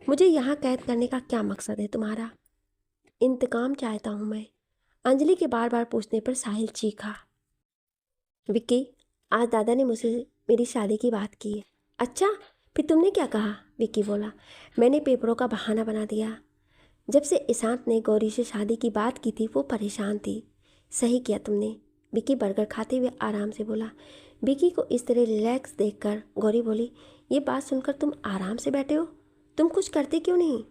Speaker 1: मुझे यहाँ कैद करने का क्या मकसद है तुम्हारा? इंतकाम चाहता हूँ मैं। अंजलि के बार बार पूछने पर साहिल चीखा, विक्की, आज दादा ने मुझसे मेरी शादी की बात की है। अच्छा, फिर तुमने क्या कहा? विक्की बोला, मैंने पेपरों का बहाना बना दिया। जब से ईशांत ने गौरी से शादी की बात की थी वो परेशान थी। सही किया तुमने, विक्की बर्गर खाते हुए आराम से बोला। विक्की को इस तरह रिलैक्स देखकर गौरी बोली, ये बात सुनकर तुम आराम से बैठे हो? तुम कुछ करते क्यों नहीं?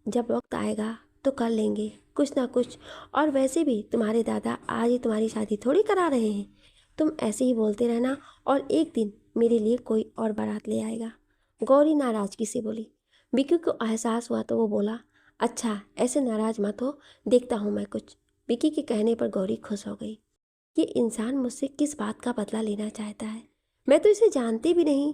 Speaker 1: जब वक्त आएगा तो कर लेंगे कुछ ना कुछ, और वैसे भी तुम्हारे दादा आज ही तुम्हारी शादी थोड़ी करा रहे हैं। तुम ऐसे ही बोलते रहना और एक दिन मेरे लिए कोई और बारात ले आएगा। गौरी नाराज़गी से बोली। विक्की को एहसास हुआ तो वो बोला, अच्छा ऐसे नाराज़ मत हो, देखता हूँ मैं कुछ। विक्की के कहने पर गौरी खुश हो गई। ये इंसान मुझसे किस बात का बदला लेना चाहता है? मैं तो इसे जानती भी नहीं।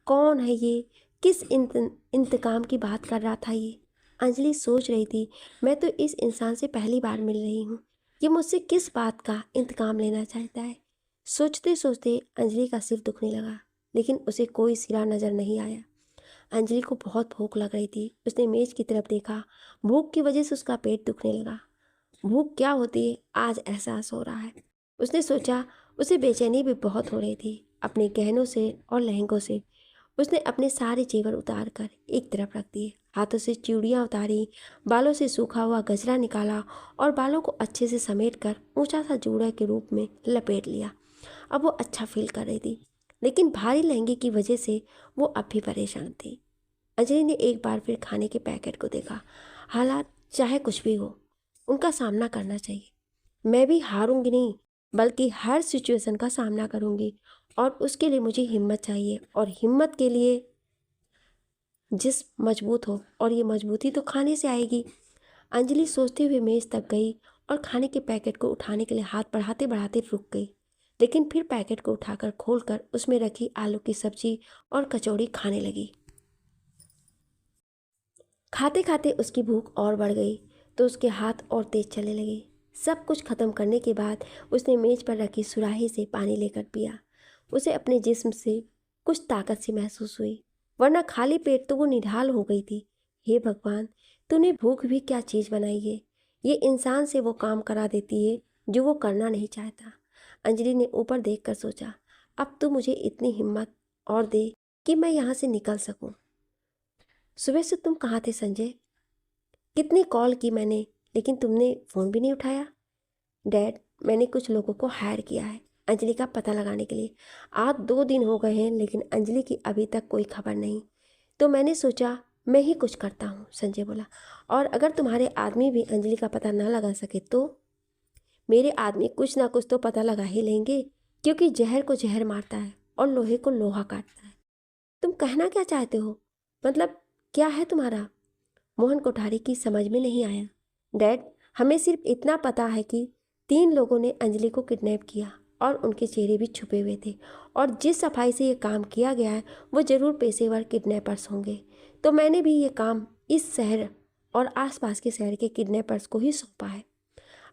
Speaker 1: कौन है ये? किस इंतकाम की बात कर रहा था ये? अंजलि सोच रही थी, मैं तो इस इंसान से पहली बार मिल रही हूँ। ये मुझसे किस बात का इंतकाम लेना चाहता है? सोचते सोचते अंजलि का सिर दुखने लगा, लेकिन उसे कोई सिरा नज़र नहीं आया। अंजलि को बहुत भूख लग रही थी। उसने मेज की तरफ देखा। भूख की वजह से उसका पेट दुखने लगा। भूख क्या होती है आज एहसास हो रहा है। उसने सोचा। उसे बेचैनी भी बहुत हो रही थी। अपने गहनों से और लहंगों से उसने अपने सारे जेवर उतार कर एक तरफ रख दिए। हाथों से चूड़ियाँ उतारी, बालों से सूखा हुआ गजरा निकाला और बालों को अच्छे से समेट कर ऊंचा सा जूड़ा के रूप में लपेट लिया। अब वो अच्छा फील कर रही थी, लेकिन भारी लहंगे की वजह से वो अब भी परेशान थी। अंजलि ने एक बार फिर खाने के पैकेट को देखा। हालात चाहे कुछ भी हो, उनका सामना करना चाहिए। मैं भी हारूंगी नहीं, बल्कि हर सिचुएशन का सामना करूंगी, और उसके लिए मुझे हिम्मत चाहिए, और हिम्मत के लिए जिस्म मजबूत हो, और ये मजबूती तो खाने से आएगी। अंजलि सोचते हुए मेज तक गई और खाने के पैकेट को उठाने के लिए हाथ बढ़ाते बढ़ाते रुक गई, लेकिन फिर पैकेट को उठाकर खोलकर उसमें रखी आलू की सब्जी और कचौड़ी खाने लगी। खाते खाते उसकी भूख और बढ़ गई तो उसके हाथ और तेज चलने लगे। सब कुछ खत्म करने के बाद उसने मेज पर रखी सुराही से पानी लेकर पिया। उसे अपने जिस्म से कुछ ताकत सी महसूस हुई, वरना खाली पेट तो वो निढाल हो गई थी। हे भगवान, तूने भूख भी क्या चीज़ बनाई है। ये इंसान से वो काम करा देती है जो वो करना नहीं चाहता। अंजलि ने ऊपर देखकर सोचा, अब तो मुझे इतनी हिम्मत और दे कि मैं यहाँ से निकल सकूं। सुबह से तुम कहाँ थे संजय? कितनी कॉल की मैंने, लेकिन तुमने फ़ोन भी नहीं उठाया। डैड, मैंने कुछ लोगों को हायर किया है अंजलि का पता लगाने के लिए। आज 2 दिन हो गए हैं, लेकिन अंजलि की अभी तक कोई खबर नहीं। तो मैंने सोचा मैं ही कुछ करता हूँ, संजय बोला। और अगर तुम्हारे आदमी भी अंजलि का पता ना लगा सके तो? मेरे आदमी कुछ ना कुछ तो पता लगा ही लेंगे, क्योंकि जहर को जहर मारता है और लोहे को लोहा काटता है। तुम कहना क्या चाहते हो? मतलब क्या है तुम्हारा? मोहन कोठारी की समझ में नहीं आया। डैड, हमें सिर्फ इतना पता है कि 3 लोगों ने अंजलि को किडनैप किया और उनके चेहरे भी छुपे हुए थे, और जिस सफाई से ये काम किया गया है वो ज़रूर पेशेवर किडनैपर्स होंगे। तो मैंने भी ये काम इस शहर और आसपास के शहर के किडनैपर्स को ही सौंपा है।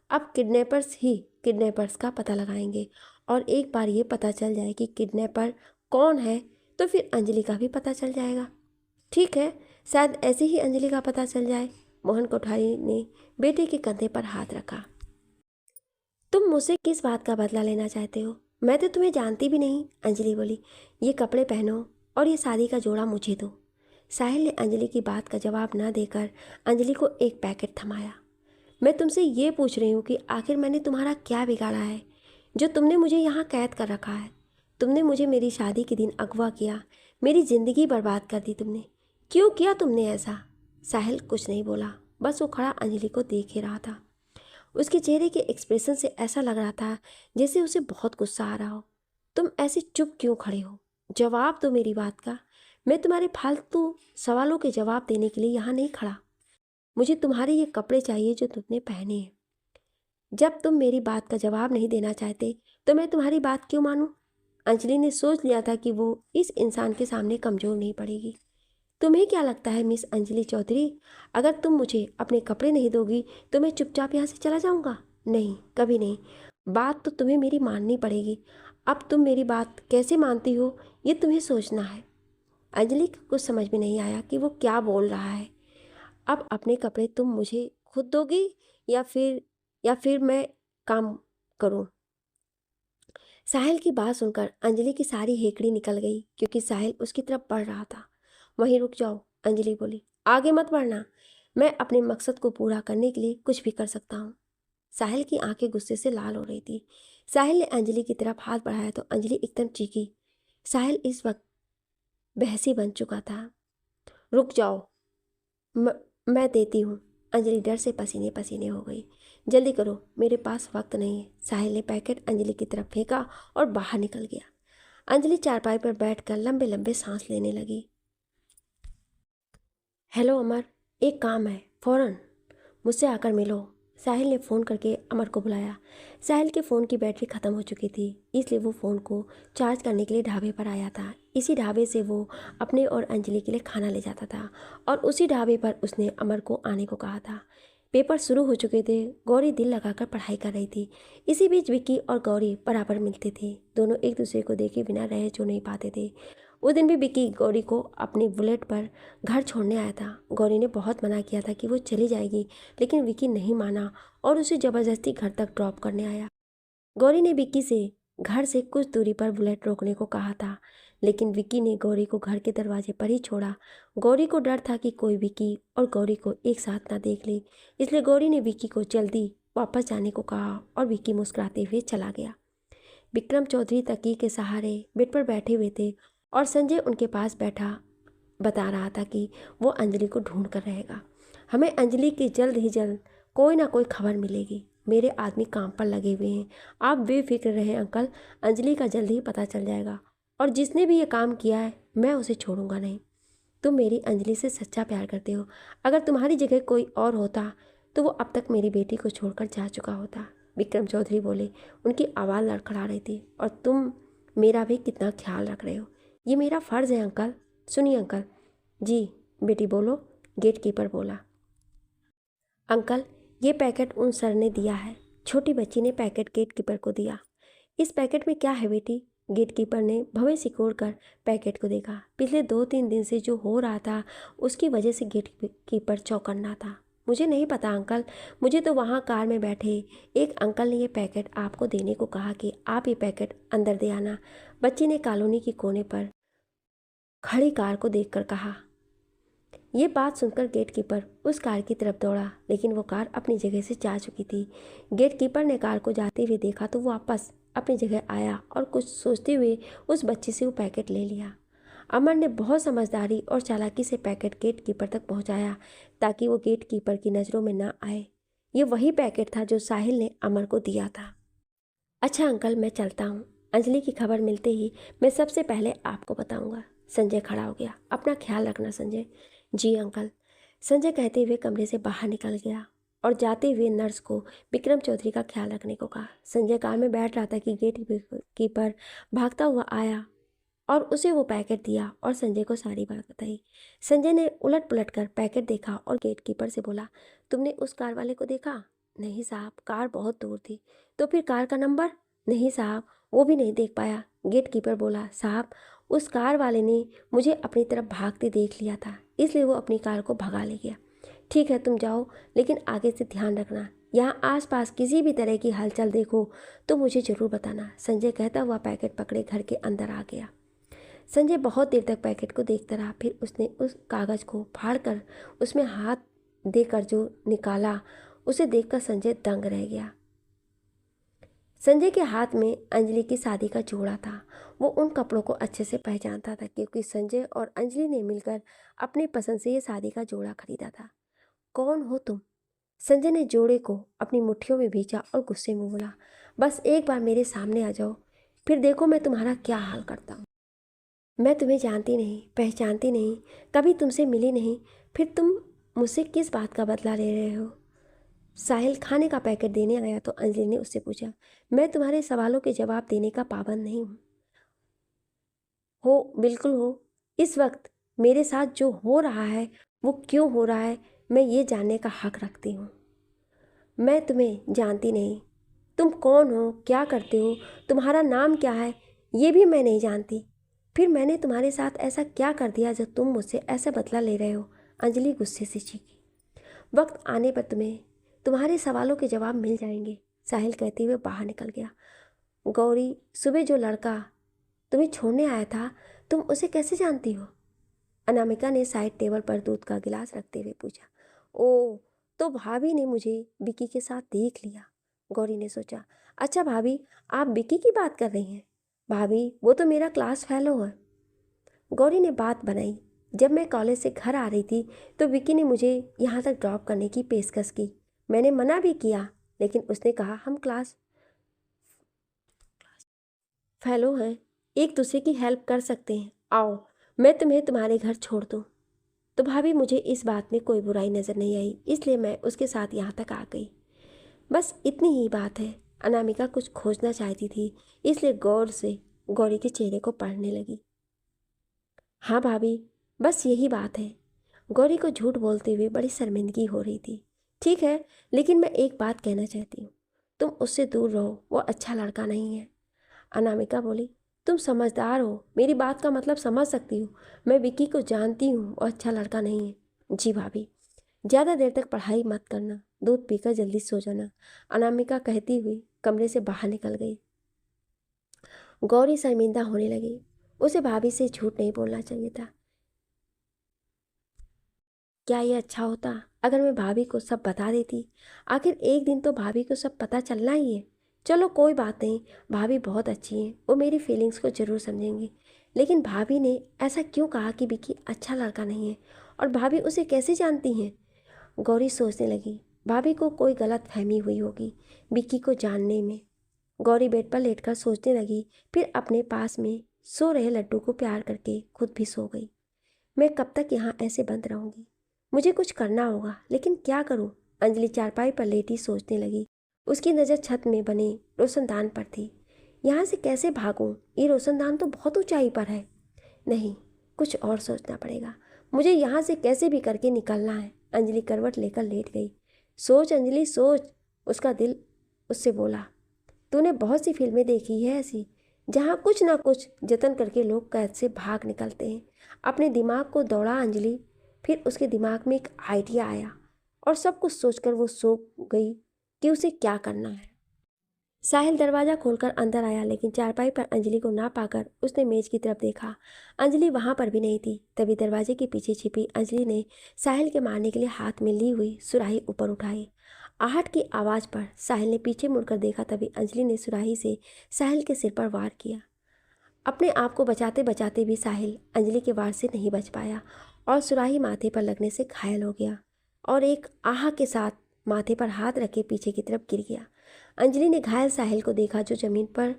Speaker 1: अब किडनैपर्स ही किडनैपर्स का पता लगाएंगे, और एक बार ये पता चल जाए कि किडनैपर कौन है तो फिर अंजलि का भी पता चल जाएगा। ठीक है, शायद ऐसे ही अंजलि का पता चल जाए। मोहन कोठारी ने बेटे के कंधे पर हाथ रखा। तुम मुझसे किस बात का बदला लेना चाहते हो? मैं तो तुम्हें जानती भी नहीं, अंजलि बोली। ये कपड़े पहनो और ये शादी का जोड़ा मुझे दो। साहिल ने अंजलि की बात का जवाब न देकर अंजलि को एक पैकेट थमाया। मैं तुमसे ये पूछ रही हूँ कि आखिर मैंने तुम्हारा क्या बिगाड़ा है जो तुमने मुझे यहाँ कैद कर रखा है? तुमने मुझे मेरी शादी के दिन अगवा किया, मेरी ज़िंदगी बर्बाद कर दी तुमने। क्यों किया तुमने ऐसा? साहिल कुछ नहीं बोला, बस वो खड़ा अंजलि को देख ही रहा था। उसके चेहरे के एक्सप्रेशन से ऐसा लग रहा था जैसे उसे बहुत गुस्सा आ रहा हो। तुम ऐसे चुप क्यों खड़े हो? जवाब दो मेरी बात का। मैं तुम्हारे फालतू सवालों के जवाब देने के लिए यहाँ नहीं खड़ा। मुझे तुम्हारे ये कपड़े चाहिए जो तुमने पहने हैं। जब तुम मेरी बात का जवाब नहीं देना चाहते तो मैं तुम्हारी बात क्यों मानूं? अंजलि ने सोच लिया था कि वो इस इंसान के सामने कमज़ोर नहीं पड़ेगी। तुम्हें क्या लगता है मिस अंजलि चौधरी, अगर तुम मुझे अपने कपड़े नहीं दोगी तो मैं चुपचाप यहाँ से चला जाऊँगा? नहीं, कभी नहीं। बात तो तुम्हें मेरी माननी पड़ेगी। अब तुम मेरी बात कैसे मानती हो ये तुम्हें सोचना है। अंजलि को कुछ समझ में नहीं आया कि वो क्या बोल रहा है। अब अपने कपड़े तुम मुझे खुद दोगी या फिर मैं काम करूं? साहिल की बात सुनकर अंजलि की सारी हेकड़ी निकल गई, क्योंकि साहिल उसकी तरफ बढ़ रहा था। वहीं रुक जाओ, अंजलि बोली, आगे मत बढ़ना। मैं अपने मकसद को पूरा करने के लिए कुछ भी कर सकता हूँ। साहिल की आंखें गुस्से से लाल हो रही थी। साहिल ने अंजलि की तरफ हाथ बढ़ाया तो अंजलि एकदम चीखी। साहिल इस वक्त बहसी बन चुका था। रुक जाओ, मैं देती हूँ। अंजलि डर से पसीने पसीने हो गई। जल्दी करो, मेरे पास वक्त नहीं है। साहिल ने पैकेट अंजलि की तरफ फेंका और बाहर निकल गया। अंजलि चारपाई पर बैठकर लंबे लंबे सांस लेने लगी। हेलो अमर, एक काम है, फौरन मुझसे आकर मिलो। साहिल ने फ़ोन करके अमर को बुलाया। साहिल के फ़ोन की बैटरी ख़त्म हो चुकी थी, इसलिए वो फ़ोन को चार्ज करने के लिए ढाबे पर आया था। इसी ढाबे से वो अपने और अंजलि के लिए खाना ले जाता था, और उसी ढाबे पर उसने अमर को आने को कहा था। पेपर शुरू हो चुके थे। गौरी दिल लगाकर पढ़ाई कर रही थी। इसी बीच विक्की और गौरी बराबर मिलते थे। दोनों एक दूसरे को देखे बिना रह जो नहीं पाते थे। उस दिन भी विक्की गौरी को अपनी बुलेट पर घर छोड़ने आया था। गौरी ने बहुत मना किया था कि वो चली जाएगी, लेकिन विक्की नहीं माना और उसे ज़बरदस्ती घर तक ड्रॉप करने आया। गौरी ने विक्की से घर से कुछ दूरी पर बुलेट रोकने को कहा था, लेकिन विक्की ने गौरी को घर के दरवाजे पर ही छोड़ा। गौरी को डर था कि कोई विक्की और गौरी को एक साथ ना देख ले, इसलिए गौरी ने विक्की को जल्दी वापस जाने को कहा और विक्की मुस्कुराते हुए चला गया। विक्रम चौधरी तकिए के सहारे बेड पर बैठे हुए थे और संजय उनके पास बैठा बता रहा था कि वो अंजलि को ढूंढ कर रहेगा। हमें अंजलि की जल्द ही जल्द कोई ना कोई खबर मिलेगी। मेरे आदमी काम पर लगे हुए हैं, आप बेफिक्र रहें अंकल। अंजलि का जल्द ही पता चल जाएगा, और जिसने भी ये काम किया है मैं उसे छोड़ूंगा नहीं। तुम मेरी अंजलि से सच्चा प्यार करते हो। अगर तुम्हारी जगह कोई और होता तो वो अब तक मेरी बेटी को छोड़कर जा चुका होता। विक्रम चौधरी बोले। उनकी आवाज़ लड़खड़ा रही थी। और तुम मेरा भी कितना ख्याल रख रहे हो, ये मेरा फ़र्ज़ है अंकल। सुनिए अंकल। जी बेटी बोलो, गेटकीपर बोला। अंकल, ये पैकेट उन सर ने दिया है। छोटी बच्ची ने पैकेट गेटकीपर को दिया। इस पैकेट में क्या है बेटी? गेटकीपर ने भवें सिकोड़ कर पैकेट को देखा। पिछले 2-3 दिन से जो हो रहा था उसकी वजह से गेटकीपर चौकन्ना था। मुझे नहीं पता अंकल, मुझे तो वहाँ कार में बैठे एक अंकल ने ये पैकेट आपको देने को कहा कि आप ये पैकेट अंदर दे आना। बच्ची ने कॉलोनी के कोने पर खड़ी कार को देखकर कहा। ये बात सुनकर गेटकीपर उस कार की तरफ दौड़ा, लेकिन वो कार अपनी जगह से जा चुकी थी। गेटकीपर ने कार को जाते हुए देखा तो वो वापस अपनी जगह आया और कुछ सोचते हुए उस बच्ची से वो पैकेट ले लिया। अमर ने बहुत समझदारी और चालाकी से पैकेट गेटकीपर तक पहुंचाया ताकि वो गेटकीपर की नज़रों में ना आए। ये वही पैकेट था जो साहिल ने अमर को दिया था। अच्छा अंकल, मैं चलता हूँ। अंजलि की खबर मिलते ही मैं सबसे पहले आपको बताऊँगा। संजय खड़ा हो गया। अपना ख्याल रखना संजय। जी अंकल, संजय कहते हुए कमरे से बाहर निकल गया। और जाते हुए नर्स को विक्रम चौधरी का ख्याल रखने को कहा। संजय कार में बैठ रहा था कि गेट कीपर भागता हुआ आया और उसे वो पैकेट दिया और संजय को सारी बात बताई। संजय ने उलट पुलट कर पैकेट देखा और गेट कीपर से बोला, तुमने उस कार वाले को देखा? नहीं साहब, कार बहुत दूर थी। तो फिर कार का नंबर? नहीं साहब, वो भी नहीं देख पाया। गेट कीपर बोला, साहब उस कार वाले ने मुझे अपनी तरफ भागते देख लिया था, इसलिए वो अपनी कार को भगा ले गया। ठीक है तुम जाओ, लेकिन आगे से ध्यान रखना, यहाँ आसपास किसी भी तरह की हलचल देखो तो मुझे ज़रूर बताना। संजय कहता हुआ पैकेट पकड़े घर के अंदर आ गया। संजय बहुत देर तक पैकेट को देखता रहा, फिर उसने उस कागज़ को फाड़कर उसमें हाथ देकर जो निकाला उसे देखकर संजय दंग रह गया। संजय के हाथ में अंजलि की शादी का जोड़ा था। वो उन कपड़ों को अच्छे से पहचानता था क्योंकि संजय और अंजलि ने मिलकर अपनी पसंद से ये शादी का जोड़ा खरीदा था। कौन हो तुम? संजय ने जोड़े को अपनी मुट्ठियों में भींचा और गुस्से में बोला, बस एक बार मेरे सामने आ जाओ, फिर देखो मैं तुम्हारा क्या हाल करता हूँ। मैं तुम्हें जानती नहीं, पहचानती नहीं, कभी तुमसे मिली नहीं, फिर तुम मुझसे किस बात का बदला ले रहे हो? साहिल खाने का पैकेट देने आया तो अंजलि ने उससे पूछा, मैं तुम्हारे सवालों के जवाब देने का पाबंद नहीं हूँ। हो, बिल्कुल हो। इस वक्त मेरे साथ जो हो रहा है वो क्यों हो रहा है, मैं ये जानने का हक रखती हूँ। मैं तुम्हें जानती नहीं, तुम कौन हो, क्या करते हो, तुम्हारा नाम क्या है, ये भी मैं नहीं जानती। फिर मैंने तुम्हारे साथ ऐसा क्या कर दिया जो तुम मुझसे ऐसा बदला ले रहे हो? अंजलि गुस्से से चीखी। वक्त आने पर तुम्हें तुम्हारे सवालों के जवाब मिल जाएंगे, साहिल कहते हुए बाहर निकल गया। गौरी, सुबह जो लड़का तुम्हें छोड़ने आया था, तुम उसे कैसे जानती हो? अनामिका ने साइड टेबल पर दूध का गिलास रखते हुए पूछा। ओह, तो भाभी ने मुझे विकी के साथ देख लिया। गौरी ने सोचा, अच्छा भाभी, आप विकी की बात कर रही हैं? भाभी, वो तो मेरा क्लास फेलो है। गौरी ने बात बनाई, जब मैं कॉलेज से घर आ रही थी तो विकी ने मुझे यहाँ तक ड्रॉप करने की पेशकश की। मैंने मना भी किया, लेकिन उसने कहा हम क्लास फेलो हैं, एक दूसरे की हेल्प कर सकते हैं, आओ मैं तुम्हें तुम्हारे घर छोड़ दूँ। तो भाभी मुझे इस बात में कोई बुराई नज़र नहीं आई, इसलिए मैं उसके साथ यहाँ तक आ गई। बस इतनी ही बात है। अनामिका कुछ खोजना चाहती थी, इसलिए गौर से गौरी के चेहरे को पढ़ने लगी। हाँ भाभी, बस यही बात है। गौरी को झूठ बोलते हुए बड़ी शर्मिंदगी हो रही थी। ठीक है, लेकिन मैं एक बात कहना चाहती हूँ, तुम उससे दूर रहो, वो अच्छा लड़का नहीं है। अनामिका बोली, तुम समझदार हो, मेरी बात का मतलब समझ सकती हो। मैं विकी को जानती हूँ, वो अच्छा लड़का नहीं है। जी भाभी, ज़्यादा देर तक पढ़ाई मत करना, दूध पीकर जल्दी सो जाना, अनामिका कहती हुई कमरे से बाहर निकल गई। गौरी शर्मिंदा होने लगी, उसे भाभी से झूठ नहीं बोलना चाहिए था। क्या ये अच्छा होता अगर मैं भाभी को सब बता देती? आखिर एक दिन तो भाभी को सब पता चलना ही है। चलो कोई बात नहीं, भाभी बहुत अच्छी हैं, वो मेरी फीलिंग्स को ज़रूर समझेंगी। लेकिन भाभी ने ऐसा क्यों कहा कि विकी अच्छा लड़का नहीं है, और भाभी उसे कैसे जानती हैं? गौरी सोचने लगी, भाभी को कोई गलत फहमी हुई होगी विक्की को जानने में। गौरी बेड पर लेटकर सोचने लगी, फिर अपने पास में सो रहे लड्डू को प्यार करके खुद भी सो गई। मैं कब तक यहाँ ऐसे बंद रहूँगी? मुझे कुछ करना होगा, लेकिन क्या करूँ? अंजलि चारपाई पर लेटी सोचने लगी। उसकी नज़र छत में बने रोशनदान पर थी। यहाँ से कैसे भागूँ? ये रोशनदान तो बहुत ऊंचाई पर है। नहीं, कुछ और सोचना पड़ेगा। मुझे यहाँ से कैसे भी करके निकलना है। अंजलि करवट लेकर लेट गई। सोच अंजलि सोच, उसका दिल उससे बोला। तूने बहुत सी फिल्में देखी है ऐसी, जहाँ कुछ ना कुछ जतन करके लोग कैद से भाग निकलते हैं। अपने दिमाग को दौड़ा अंजलि, फिर उसके दिमाग में एक आइडिया आया और सब कुछ सोचकर वो सो गई कि उसे क्या करना है। साहिल दरवाज़ा खोलकर अंदर आया, लेकिन चारपाई पर अंजलि को ना पाकर उसने मेज की तरफ देखा। अंजलि वहाँ पर भी नहीं थी। तभी दरवाजे के पीछे छिपी अंजलि ने साहिल के मारने के लिए हाथ में ली हुई सुराही ऊपर उठाई। आहट की आवाज़ पर साहिल ने पीछे मुड़कर देखा, तभी अंजलि ने सुराही से साहिल के सिर पर वार किया। अपने आप को बचाते बचाते भी साहिल अंजलि के वार से नहीं बच पाया और सुराही माथे पर लगने से घायल हो गया और एक आह के साथ माथे पर हाथ रखे पीछे की तरफ गिर गया। अंजलि ने घायल साहिल को देखा, जो ज़मीन पर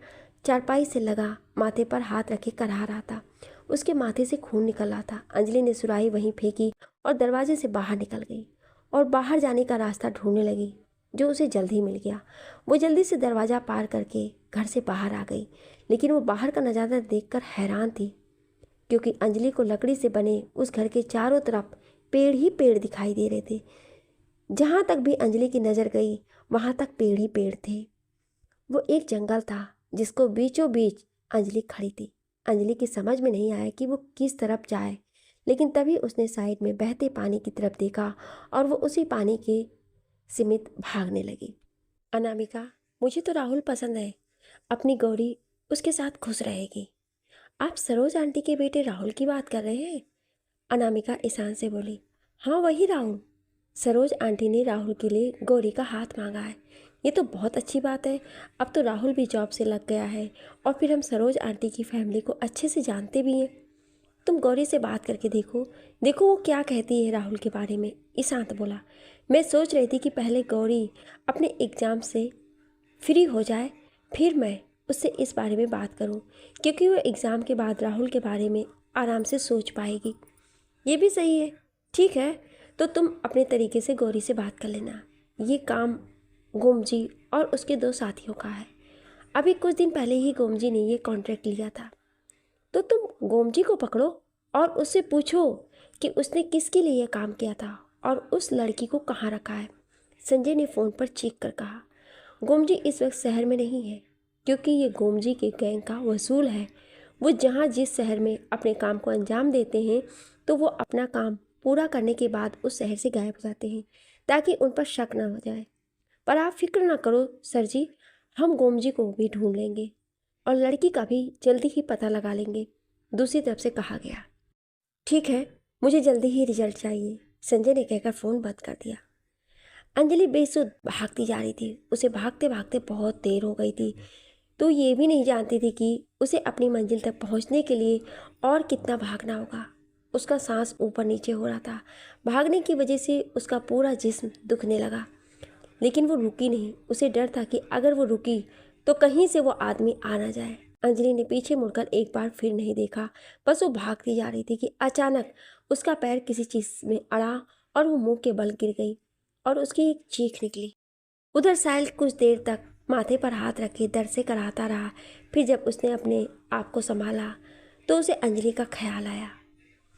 Speaker 1: चारपाई से लगा माथे पर हाथ रखे करहा रहा था। उसके माथे से खून निकल रहा था। अंजलि ने सुराही वहीं फेंकी और दरवाजे से बाहर निकल गई। और बाहर जाने का रास्ता ढूंढने लगी, जो उसे जल्द ही मिल गया। वो जल्दी से दरवाज़ा पार करके घर से बाहर आ गई, लेकिन वो बाहर का नज़ारा देखकर हैरान थी, क्योंकि अंजलि को लकड़ी से बने उस घर के चारों तरफ पेड़ ही पेड़ दिखाई दे रहे थे। जहाँ तक भी अंजलि की नज़र गई वहाँ तक पेड़ ही पेड़ थे। वो एक जंगल था जिसको बीचों बीच अंजलि खड़ी थी। अंजलि की समझ में नहीं आया कि वो किस तरफ जाए, लेकिन तभी उसने साइड में बहते पानी की तरफ देखा और वो उसी पानी के समीप भागने लगी। अनामिका, मुझे तो राहुल पसंद है, अपनी गौरी उसके साथ खुश रहेगी। आप सरोज आंटी के बेटे राहुल की बात कर रहे हैं? अनामिका ईशान से बोली। हाँ, वही राहुल। सरोज आंटी ने राहुल के लिए गौरी का हाथ मांगा है। ये तो बहुत अच्छी बात है। अब तो राहुल भी जॉब से लग गया है और फिर हम सरोज आंटी की फैमिली को अच्छे से जानते भी हैं। तुम गौरी से बात करके देखो, देखो वो क्या कहती है राहुल के बारे में। ईशांत बोला। मैं सोच रही थी कि पहले गौरी अपने एग्ज़ाम से फ्री हो जाए, फिर मैं उससे इस बारे में बात करूं, क्योंकि वो एग्ज़ाम के बाद राहुल के बारे में आराम से सोच पाएगी। ये भी सही है। ठीक है, तो तुम अपने तरीके से गौरी से बात कर लेना। ये काम गोमजी और उसके दो साथियों का है। अभी कुछ दिन पहले ही गोमजी ने ये कॉन्ट्रैक्ट लिया था, तो तुम गोमजी को पकड़ो और उससे पूछो कि उसने किसके लिए काम किया था और उस लड़की को कहाँ रखा है। संजय ने फ़ोन पर चीख कर कहा। गोमजी इस वक्त शहर में नहीं है, क्योंकि ये गोमजी के गैंग का वसूल है। वो जहाँ जिस शहर में अपने काम को अंजाम देते हैं, तो वो अपना काम पूरा करने के बाद उस शहर से गायब हो जाते हैं, ताकि उन पर शक ना हो जाए। पर आप फिक्र ना करो सर जी, हम गोमजी को भी ढूंढ लेंगे और लड़की का भी जल्दी ही पता लगा लेंगे, दूसरी तरफ से कहा गया। ठीक है, मुझे जल्दी ही रिजल्ट चाहिए, संजय ने कहकर फ़ोन बंद कर दिया। अंजलि बेसुध भागती जा रही थी। उसे भागते भागते बहुत देर हो गई थी, तो ये भी नहीं जानती थी कि उसे अपनी मंजिल तक पहुंचने के लिए और कितना भागना होगा। उसका सांस ऊपर नीचे हो रहा था। भागने की वजह से उसका पूरा जिस्म दुखने लगा, लेकिन वो रुकी नहीं। उसे डर था कि अगर वो रुकी तो कहीं से वो आदमी आ ना जाए। अंजलि ने पीछे मुड़कर एक बार फिर नहीं देखा, बस वो भागती जा रही थी कि अचानक उसका पैर किसी चीज़ में अड़ा और वो मुंह के बल गिर गई और उसकी एक चीख निकली। उधर साहिल कुछ देर तक माथे पर हाथ रखे दर्द से कराहता रहा। फिर जब उसने अपने आप को संभाला तो उसे अंजलि का ख्याल आया।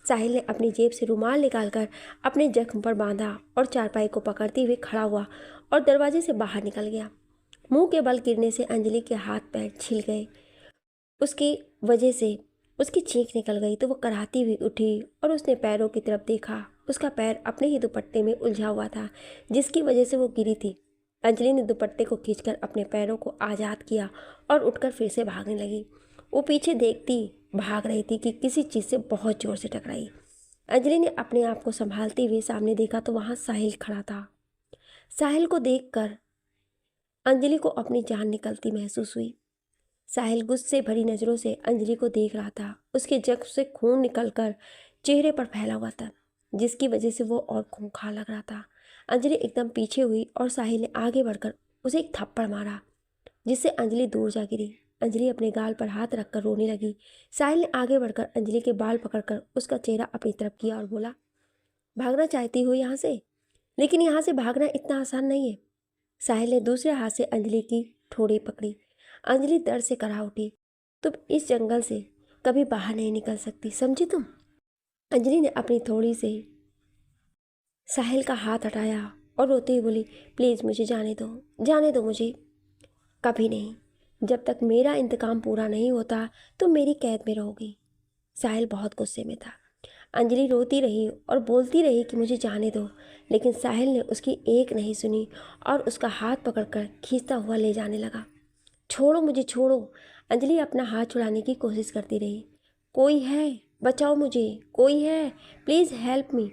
Speaker 1: साहिल ने अपनी जेब से रुमाल निकालकर अपने जख्म पर बांधा और चारपाई को पकड़ते हुए खड़ा हुआ और दरवाजे से बाहर निकल गया। मुंह के बल गिरने से अंजलि के हाथ पैर छिल गए। उसकी वजह से उसकी चीख निकल गई, तो वो कराहती हुई उठी और उसने पैरों की तरफ देखा। उसका पैर अपने ही दुपट्टे में उलझा हुआ था, जिसकी वजह से वो गिरी थी। अंजलि ने दुपट्टे को खींचकर अपने पैरों को आज़ाद किया और उठकर फिर से भागने लगी। वो पीछे देखती भाग रही थी कि किसी चीज़ से बहुत ज़ोर से टकराई। अंजलि ने अपने आप को संभालते हुए सामने देखा तो वहाँ साहिल खड़ा था। साहिल को देखकर अंजलि को अपनी जान निकलती महसूस हुई। साहिल गुस्से भरी नज़रों से अंजलि को देख रहा था। उसके जख्म से खून निकलकर चेहरे पर फैला हुआ था, जिसकी वजह से वो और खूंखार लग रहा था। अंजलि एकदम पीछे हुई और साहिल ने आगे बढ़कर उसे एक थप्पड़ मारा, जिससे अंजलि दूर जा गिरी। अंजलि अपने गाल पर हाथ रखकर रोने लगी। साहिल ने आगे बढ़कर अंजलि के बाल पकड़कर उसका चेहरा अपनी तरफ किया और बोला, भागना चाहती हो यहाँ से, लेकिन यहाँ से भागना इतना आसान नहीं है। साहिल ने दूसरे हाथ से अंजलि की ठोड़ी पकड़ी। अंजलि दर्द से कराह उठी। तुम इस जंगल से कभी बाहर नहीं निकल सकती, समझी तुम? अंजलि ने अपनी थोड़ी से साहिल का हाथ हटाया और रोते हुए बोली, प्लीज़ मुझे जाने दो मुझे। कभी नहीं, जब तक मेरा इंतकाम पूरा नहीं होता तो मेरी कैद में रहोगी। साहिल बहुत गुस्से में था। अंजलि रोती रही और बोलती रही कि मुझे जाने दो, लेकिन साहिल ने उसकी एक नहीं सुनी और उसका हाथ पकड़कर खींचता हुआ ले जाने लगा। छोड़ो मुझे, छोड़ो। अंजलि अपना हाथ छुड़ाने की कोशिश करती रही। कोई है, बचाओ मुझे, कोई है, प्लीज़ हेल्प मी।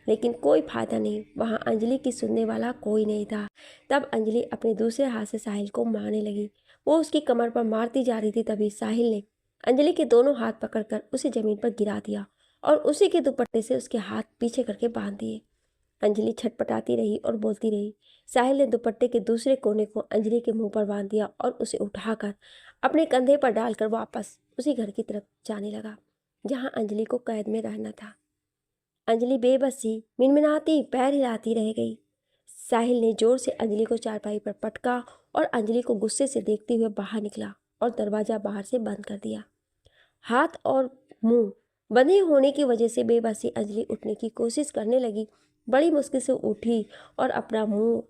Speaker 1: लेकिन कोई फ़ायदा नहीं, वहाँ अंजलि की सुनने वाला कोई नहीं था। तब अंजलि अपने दूसरे हाथ से साहिल को मारने लगी। वो उसकी कमर पर मारती जा रही थी, तभी साहिल ने अंजलि के दोनों हाथ पकड़कर उसे ज़मीन पर गिरा दिया और उसी के दुपट्टे से उसके हाथ पीछे करके बांध दिए। अंजलि छटपटाती रही और बोलती रही। साहिल ने दुपट्टे के दूसरे कोने को अंजलि के मुंह पर बांध दिया और उसे उठाकर अपने कंधे पर डालकर वापस उसी घर की तरफ जाने लगा, जहां अंजलि को कैद में रहना था। अंजलि बेबस सी मिनमिनाती पैर हिलाती रह गई। साहिल ने जोर से अंजलि को चारपाई पर पटका और अंजलि को गुस्से से देखते हुए बाहर निकला और दरवाज़ा बाहर से बंद कर दिया। हाथ और मुंह बंधे होने की वजह से बेबसी अंजलि उठने की कोशिश करने लगी। बड़ी मुश्किल से उठी और अपना मुंह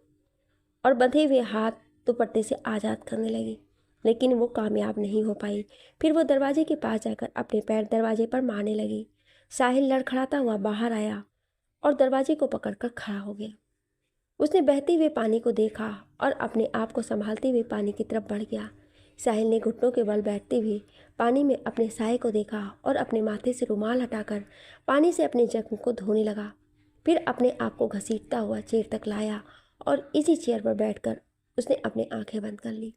Speaker 1: और बंधे हुए हाथ दुपट्टे से आज़ाद करने लगी, लेकिन वो कामयाब नहीं हो पाई। फिर वो दरवाजे के पास जाकर अपने पैर दरवाजे पर मारने लगी। साहिल लड़खड़ाता हुआ बाहर आया और दरवाजे को पकड़कर खड़ा हो गया। उसने बहते हुए पानी को देखा और अपने आप को संभालते हुए पानी की तरफ बढ़ गया। साहिल ने घुटनों के बल बैठते हुए पानी में अपने साए को देखा और अपने माथे से रुमाल हटाकर पानी से अपने जख्म को धोने लगा। फिर अपने आप को घसीटता हुआ चेयर तक लाया और इसी चेयर पर बैठकर उसने अपनी आंखें बंद कर ली।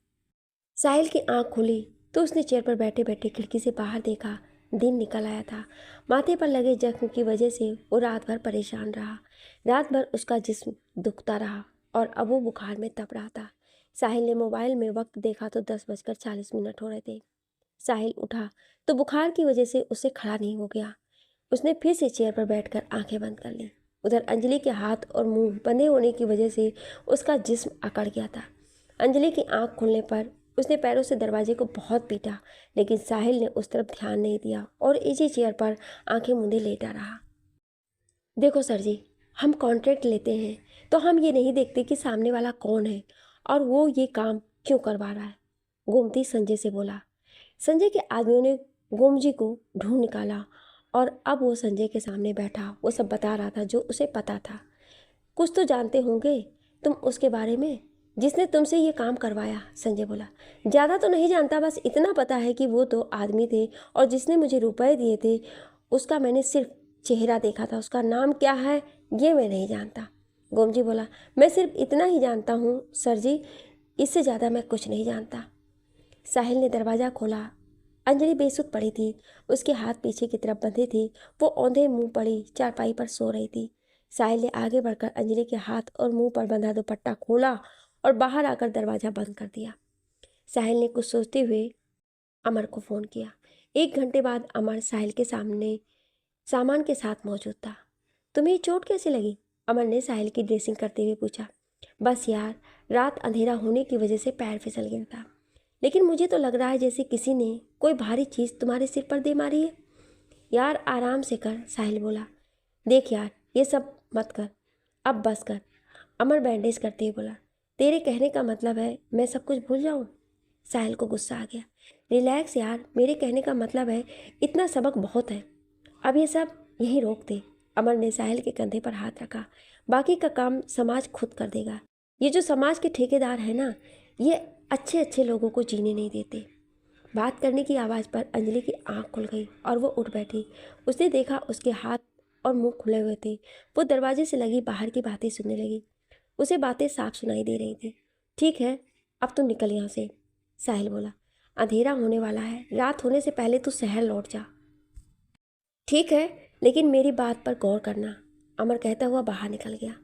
Speaker 1: साहिल की आंख खुली तो उसने चेयर पर बैठे बैठे खिड़की से बाहर देखा। दिन निकल आया था। माथे पर लगे जख्म की वजह से वो रात भर परेशान रहा। रात भर उसका जिस्म दुखता रहा और अब वो बुखार में तप रहा था। साहिल ने मोबाइल में वक्त देखा तो 10:40 हो रहे थे। साहिल उठा तो बुखार की वजह से उससे खड़ा नहीं हो गया। उसने फिर से चेयर पर बैठकर आंखें बंद कर ली। उधर अंजलि के हाथ और मुंह बंधे होने की वजह से उसका जिस्म अकड़ गया था। अंजलि की आंख खुलने पर उसने पैरों से दरवाजे को बहुत पीटा, लेकिन साहिल ने उस तरफ ध्यान नहीं दिया और इसी चेयर पर आंखें मूंदे लेटा रहा। देखो सर जी, हम कॉन्ट्रैक्ट लेते हैं तो हम ये नहीं देखते कि सामने वाला कौन है और वो ये काम क्यों करवा रहा है, गोमती संजय से बोला। संजय के आदमियों ने गोमजी को ढूंढ निकाला और अब वो संजय के सामने बैठा वो सब बता रहा था जो उसे पता था। कुछ तो जानते होंगे तुम उसके बारे में जिसने तुमसे ये काम करवाया, संजय बोला। ज़्यादा तो नहीं जानता, बस इतना पता है कि वो 2 आदमी थे और जिसने मुझे रुपए दिए थे उसका मैंने सिर्फ चेहरा देखा था, उसका नाम क्या है ये मैं नहीं जानता। गोमजी बोला, मैं सिर्फ इतना ही जानता हूँ सर जी, इससे ज़्यादा मैं कुछ नहीं जानता। साहिल ने दरवाज़ा खोला। अंजलि बेसुध पड़ी थी, उसके हाथ पीछे की तरफ बंधे थे। वो औंधे मुंह पड़ी चारपाई पर सो रही थी। साहिल ने आगे बढ़कर अंजलि के हाथ और मुंह पर बंधा दुपट्टा खोला और बाहर आकर दरवाज़ा बंद कर दिया। साहिल ने कुछ सोचते हुए अमर को फ़ोन किया। 1 घंटे बाद अमर साहिल के सामने सामान के साथ मौजूद था। तुम्हें ये चोट कैसे लगी? अमर ने साहिल की ड्रेसिंग करते हुए पूछा। बस यार, रात अंधेरा होने की वजह से पैर फिसल गया था, लेकिन मुझे तो लग रहा है जैसे किसी ने कोई भारी चीज़ तुम्हारे सिर पर दे मारी है। यार आराम से कर, साहिल बोला। देख यार, ये सब मत कर, अब बस कर, अमर बैंडेज करते हुए बोला। तेरे कहने का मतलब है मैं सब कुछ भूल जाऊं? साहिल को गुस्सा आ गया। रिलैक्स यार, मेरे कहने का मतलब है इतना सबक बहुत है, अब ये सब यहीं रोक दे। अमर ने साहिल के कंधे पर हाथ रखा। बाकी का काम समाज खुद कर देगा। ये जो समाज के ठेकेदार है ना, ये अच्छे अच्छे लोगों को जीने नहीं देते। बात करने की आवाज़ पर अंजलि की आंख खुल गई और वो उठ बैठी। उसने देखा उसके हाथ और मुंह खुले हुए थे। वो दरवाजे से लगी बाहर की बातें सुनने लगी। उसे बातें साफ सुनाई दे रही थी। ठीक है, अब तुम निकल यहाँ से, साहिल बोला। अंधेरा होने वाला है, रात होने से पहले तू शहर लौट जा। ठीक है, लेकिन मेरी बात पर गौर करना, अमर कहता हुआ बाहर निकल गया।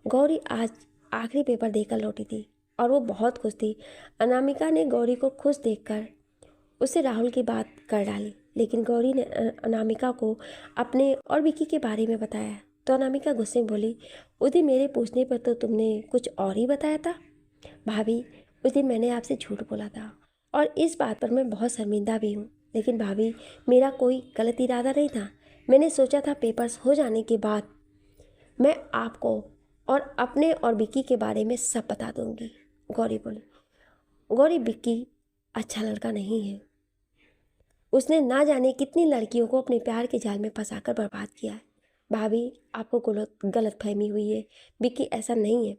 Speaker 1: गौरी आज आखिरी पेपर देकर लौटी थी और वो बहुत खुश थी। अनामिका ने गौरी को खुश देखकर उससे राहुल की बात कर डाली, लेकिन गौरी ने अनामिका को अपने और विकी के बारे में बताया तो अनामिका गुस्से में बोली, उस दिन मेरे पूछने पर तो तुमने कुछ और ही बताया था। भाभी, उस दिन मैंने आपसे झूठ बोला था और इस बात पर मैं बहुत शर्मिंदा भी हूँ, लेकिन भाभी मेरा कोई गलत इरादा नहीं था। मैंने सोचा था पेपर्स हो जाने के बाद मैं आपको और अपने और विक्की के बारे में सब बता दूंगी। गौरी बोली। गौरी, विक्की अच्छा लड़का नहीं है, उसने ना जाने कितनी लड़कियों को अपने प्यार के जाल में फंसाकर बर्बाद किया है। भाभी, आपको गलत फहमी हुई है, विक्की ऐसा नहीं है।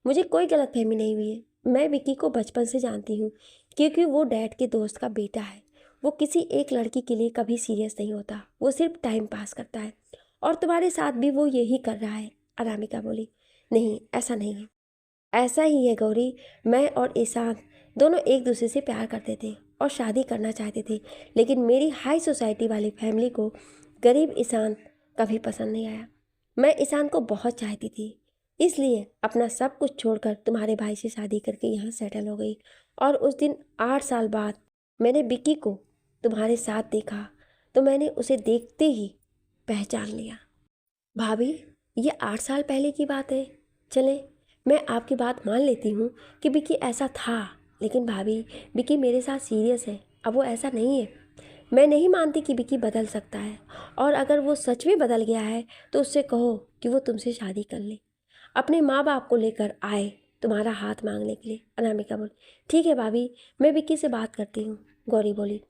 Speaker 1: मुझे कोई गलत फहमी नहीं हुई है। मैं विक्की को बचपन से जानती हूँ, क्योंकि वो डैड के दोस्त का बेटा है। वो किसी एक लड़की के लिए कभी सीरियस नहीं होता, वो सिर्फ टाइम पास करता है और तुम्हारे साथ भी वो यही कर रहा है। अनामिका बोली। नहीं, ऐसा नहीं है। ऐसा ही है गौरी, मैं और ईशान दोनों एक दूसरे से प्यार करते थे और शादी करना चाहते थे, लेकिन मेरी हाई सोसाइटी वाली फैमिली को गरीब ईशान कभी पसंद नहीं आया। मैं ईशान को बहुत चाहती थी, इसलिए अपना सब कुछ छोड़कर तुम्हारे भाई से शादी करके यहाँ सेटल हो गई। और उस दिन 8 साल बाद मैंने विक्की को तुम्हारे साथ देखा तो मैंने उसे देखते ही पहचान लिया। भाभी, ये 8 साल पहले की बात है। चलें, मैं आपकी बात मान लेती हूँ कि विक्की ऐसा था, लेकिन भाभी, विक्की मेरे साथ सीरियस है। अब वो ऐसा नहीं है। मैं नहीं मानती कि विक्की बदल सकता है, और अगर वो सच में बदल गया है तो उससे कहो कि वो तुमसे शादी कर ले। अपने माँ बाप को लेकर आए तुम्हारा हाथ मांगने के लिए। अनामिका बोली, ठीक है भाभी, मैं विक्की से बात करती हूँ। गौरी बोली।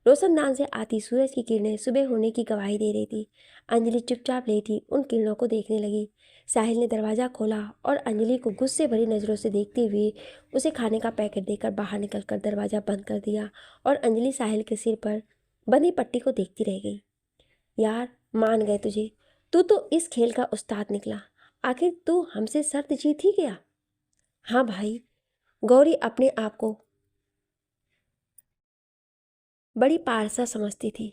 Speaker 1: रोशनदान से आती सूरज की किरणें सुबह होने की गवाही दे रही थी। अंजलि चुपचाप लेटी उन किरणों को देखने लगी। साहिल ने दरवाज़ा खोला और अंजलि को गुस्से भरी नज़रों से देखते हुए उसे खाने का पैकेट देकर बाहर निकलकर दरवाज़ा बंद कर दिया, और अंजलि साहिल के सिर पर बंधी पट्टी को देखती रह गई। यार, मान गए तुझे। तू तो इस खेल का उस्ताद निकला। आखिर तू हमसे शर्त जीत ही गया। हाँ भाई, गौरी अपने आप को बड़ी पारसा समझती थी,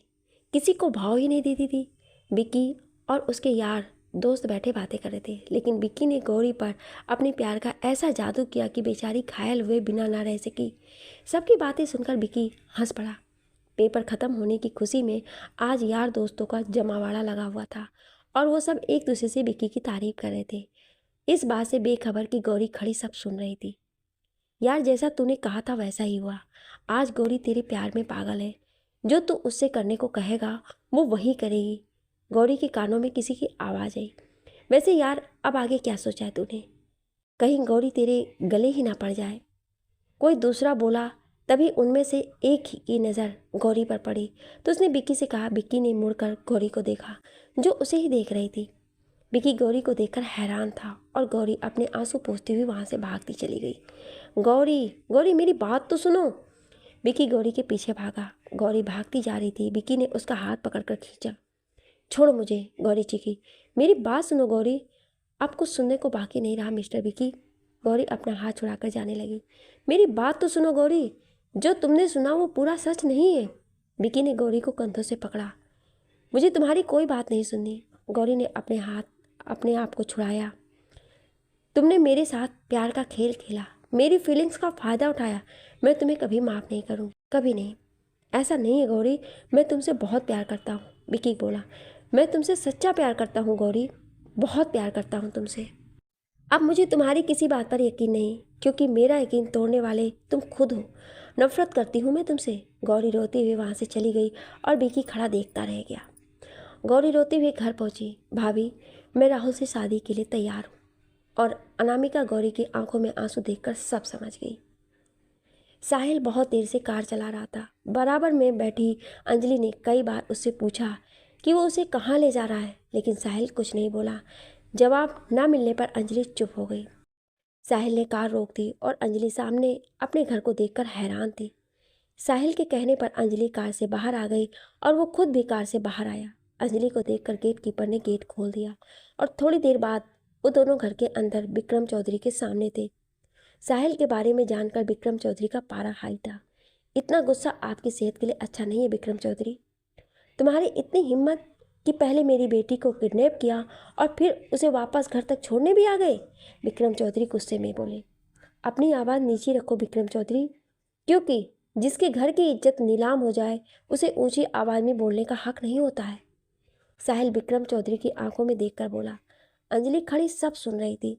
Speaker 1: किसी को भाव ही नहीं देती थी। विक्की और उसके यार दोस्त बैठे बातें कर रहे थे, लेकिन विक्की ने गौरी पर अपने प्यार का ऐसा जादू किया कि बेचारी घायल हुए बिना ना रह सकी। सबकी बातें सुनकर विक्की हंस पड़ा। पेपर ख़त्म होने की खुशी में आज यार दोस्तों का जमावड़ा लगा हुआ था, और वो सब एक दूसरे से विक्की की तारीफ कर रहे थे। इस बात से बेखबर कि गौरी खड़ी सब सुन रही थी। यार, जैसा तूने कहा था वैसा ही हुआ। आज गौरी तेरे प्यार में पागल है। जो तू उससे करने को कहेगा वो वही करेगी। गौरी के कानों में किसी की आवाज़ आई। वैसे यार, अब आगे क्या सोचा है तूने? कहीं गौरी तेरे गले ही ना पड़ जाए। कोई दूसरा बोला, तभी उनमें से एक ही की नज़र गौरी पर पड़ी तो उसने विक्की से कहा। विक्की ने मुड़कर गौरी को देखा, जो उसे ही देख रही थी। विक्की गौरी को देखकर हैरान था, और गौरी अपने आंसू पोंछती हुई वहाँ से भागती चली गई। गौरी, गौरी, मेरी बात तो सुनो। विक्की गौरी के पीछे भागा। गौरी भागती जा रही थी। विक्की ने उसका हाथ पकड़कर खींचा। छोड़ो मुझे, गौरी चीखी। मेरी बात सुनो गौरी। अब कुछ सुनने को बाकी नहीं रहा मिस्टर विक्की। गौरी अपना हाथ छुड़ाकर जाने लगी। मेरी बात तो सुनो गौरी, जो तुमने सुना वो पूरा सच नहीं है। विक्की ने गौरी को कंधों से पकड़ा। मुझे तुम्हारी कोई बात नहीं सुननी। गौरी ने अपने आप को छुड़ाया। तुमने मेरे साथ प्यार का खेल खेला, मेरी फीलिंग्स का फ़ायदा उठाया। मैं तुम्हें कभी माफ़ नहीं करूँ, कभी नहीं। ऐसा नहीं है गौरी, मैं तुमसे बहुत प्यार करता हूँ। विक्की बोला। मैं तुमसे सच्चा प्यार करता हूँ गौरी, बहुत प्यार करता हूँ तुमसे। अब मुझे तुम्हारी किसी बात पर यकीन नहीं, क्योंकि मेरा यकीन तोड़ने वाले तुम खुद हो। नफरत करती हूँ मैं तुमसे। गौरी रोते हुए वहाँ से चली गई, और विक्की खड़ा देखता रह गया। गौरी रोते हुए घर पहुँची। भाभी, मैं राहुल से शादी के लिए तैयार हूँ। और अनामिका गौरी की आंखों में आंसू देखकर सब समझ गई। साहिल बहुत देर से कार चला रहा था। बराबर में बैठी अंजलि ने कई बार उससे पूछा कि वो उसे कहाँ ले जा रहा है, लेकिन साहिल कुछ नहीं बोला। जवाब न मिलने पर अंजलि चुप हो गई। साहिल ने कार रोक दी, और अंजलि सामने अपने घर को देखकर हैरान थी। साहिल के कहने पर अंजलि कार से बाहर आ गई, और वो खुद भी कार से बाहर आया। अंजलि को देखकर गेट कीपर ने गेट खोल दिया, और थोड़ी देर बाद वो दोनों घर के अंदर विक्रम चौधरी के सामने थे। साहिल के बारे में जानकर विक्रम चौधरी का पारा हाई था। इतना गुस्सा आपकी सेहत के लिए अच्छा नहीं है विक्रम चौधरी। तुम्हारी इतनी हिम्मत कि पहले मेरी बेटी को किडनैप किया और फिर उसे वापस घर तक छोड़ने भी आ गए। विक्रम चौधरी गुस्से में बोले। अपनी आवाज़ नीचे रखो विक्रम चौधरी, क्योंकि जिसके घर की इज्जत नीलाम हो जाए उसे ऊंची आवाज़ में बोलने का हक नहीं होता है। साहिल विक्रम चौधरी की आंखों में देखकर बोला। अंजलि खड़ी सब सुन रही थी।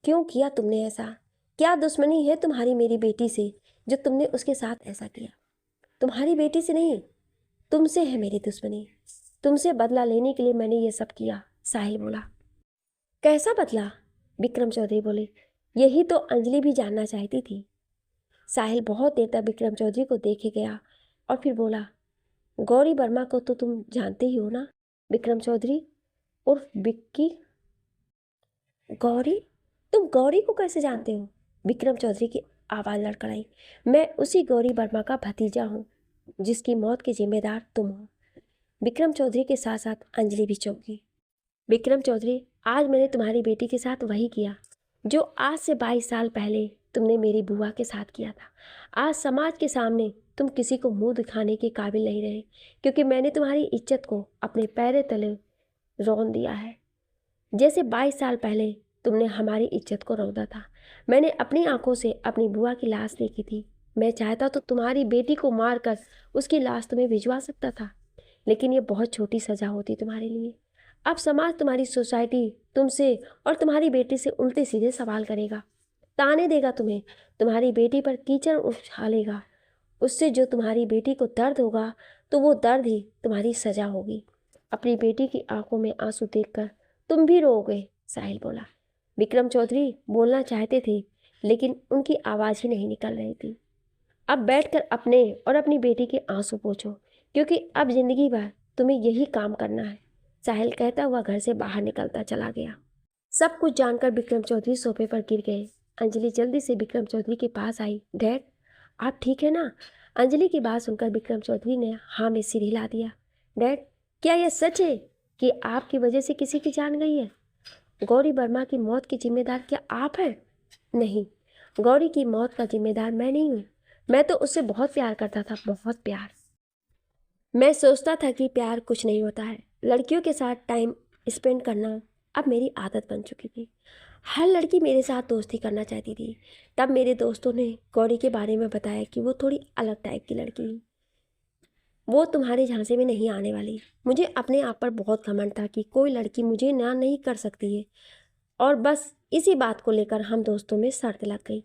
Speaker 1: क्यों किया तुमने ऐसा? क्या दुश्मनी है तुम्हारी मेरी बेटी से, जो तुमने उसके साथ ऐसा किया? तुम्हारी बेटी से नहीं, तुमसे है मेरी दुश्मनी। तुमसे बदला लेने के लिए मैंने ये सब किया। साहिल बोला। कैसा बदला? विक्रम चौधरी बोले। यही तो अंजलि भी जानना चाहती थी। साहिल बहुत देर तक विक्रम चौधरी को देखे गया, और फिर बोला। गौरी वर्मा को तो तुम जानते ही हो ना? विक्रम चौधरी उर्फ विक्की। गौरी? तुम गौरी को कैसे जानते हो? विक्रम चौधरी की आवाज़ लड़खड़ाई। मैं उसी गौरी वर्मा का भतीजा हूँ जिसकी मौत के जिम्मेदार तुम हो। विक्रम चौधरी के साथ साथ अंजलि भी चौंकी। विक्रम चौधरी, आज मैंने तुम्हारी बेटी के साथ वही किया जो आज से 22 साल पहले तुमने मेरी बुआ के साथ किया था। आज समाज के सामने तुम किसी को मुंह दिखाने के काबिल नहीं रहे, क्योंकि मैंने तुम्हारी इज्जत को अपने पैरों तले रौंद दिया है, जैसे 22 साल पहले तुमने हमारी इज्जत को रौंदा था। मैंने अपनी आंखों से अपनी बुआ की लाश देखी थी। मैं चाहता तो तुम्हारी बेटी को मारकर उसकी लाश तुम्हें भिजवा सकता था, लेकिन ये बहुत छोटी सज़ा होती तुम्हारे लिए। अब समाज, तुम्हारी सोसाइटी तुमसे और तुम्हारी बेटी से उल्टे सीधे सवाल करेगा, ताने देगा तुम्हें, तुम्हारी बेटी पर कीचड़ उछालेगा। उससे जो तुम्हारी बेटी को दर्द होगा तो वो दर्द ही तुम्हारी सजा होगी। अपनी बेटी की आंखों में आंसू देखकर तुम भी रोओगे, साहिल बोला। विक्रम चौधरी बोलना चाहते थे लेकिन उनकी आवाज़ ही नहीं निकल रही थी। अब बैठकर अपने और अपनी बेटी के आंसू पोंछो, क्योंकि अब जिंदगी भर तुम्हें यही काम करना है, साहिल कहता हुआ घर से बाहर निकलता चला गया। सब कुछ जानकर विक्रम चौधरी सोफे पर गिर गए। अंजलि जल्दी से विक्रम चौधरी के पास आई। डैड, आप ठीक है ना? अंजलि की बात सुनकर विक्रम चौधरी ने हाँ में सिर हिला दिया। डैड, क्या यह सच है कि आपकी वजह से किसी की जान गई है? गौरी वर्मा की मौत के जिम्मेदार क्या आप हैं? नहीं, गौरी की मौत का जिम्मेदार मैं नहीं हूँ। मैं तो उससे बहुत प्यार करता था, बहुत प्यार। मैं सोचता था कि प्यार कुछ नहीं होता है। लड़कियों के साथ टाइम स्पेंड करना अब मेरी आदत बन चुकी थी। हर लड़की मेरे साथ दोस्ती करना चाहती थी। तब मेरे दोस्तों ने गौरी के बारे में बताया कि वो थोड़ी अलग टाइप की लड़की है, वो तुम्हारे झांसे में नहीं आने वाली। मुझे अपने आप पर बहुत घमंड था कि कोई लड़की मुझे ना नहीं कर सकती है, और बस इसी बात को लेकर हम दोस्तों में शर्त लग गई।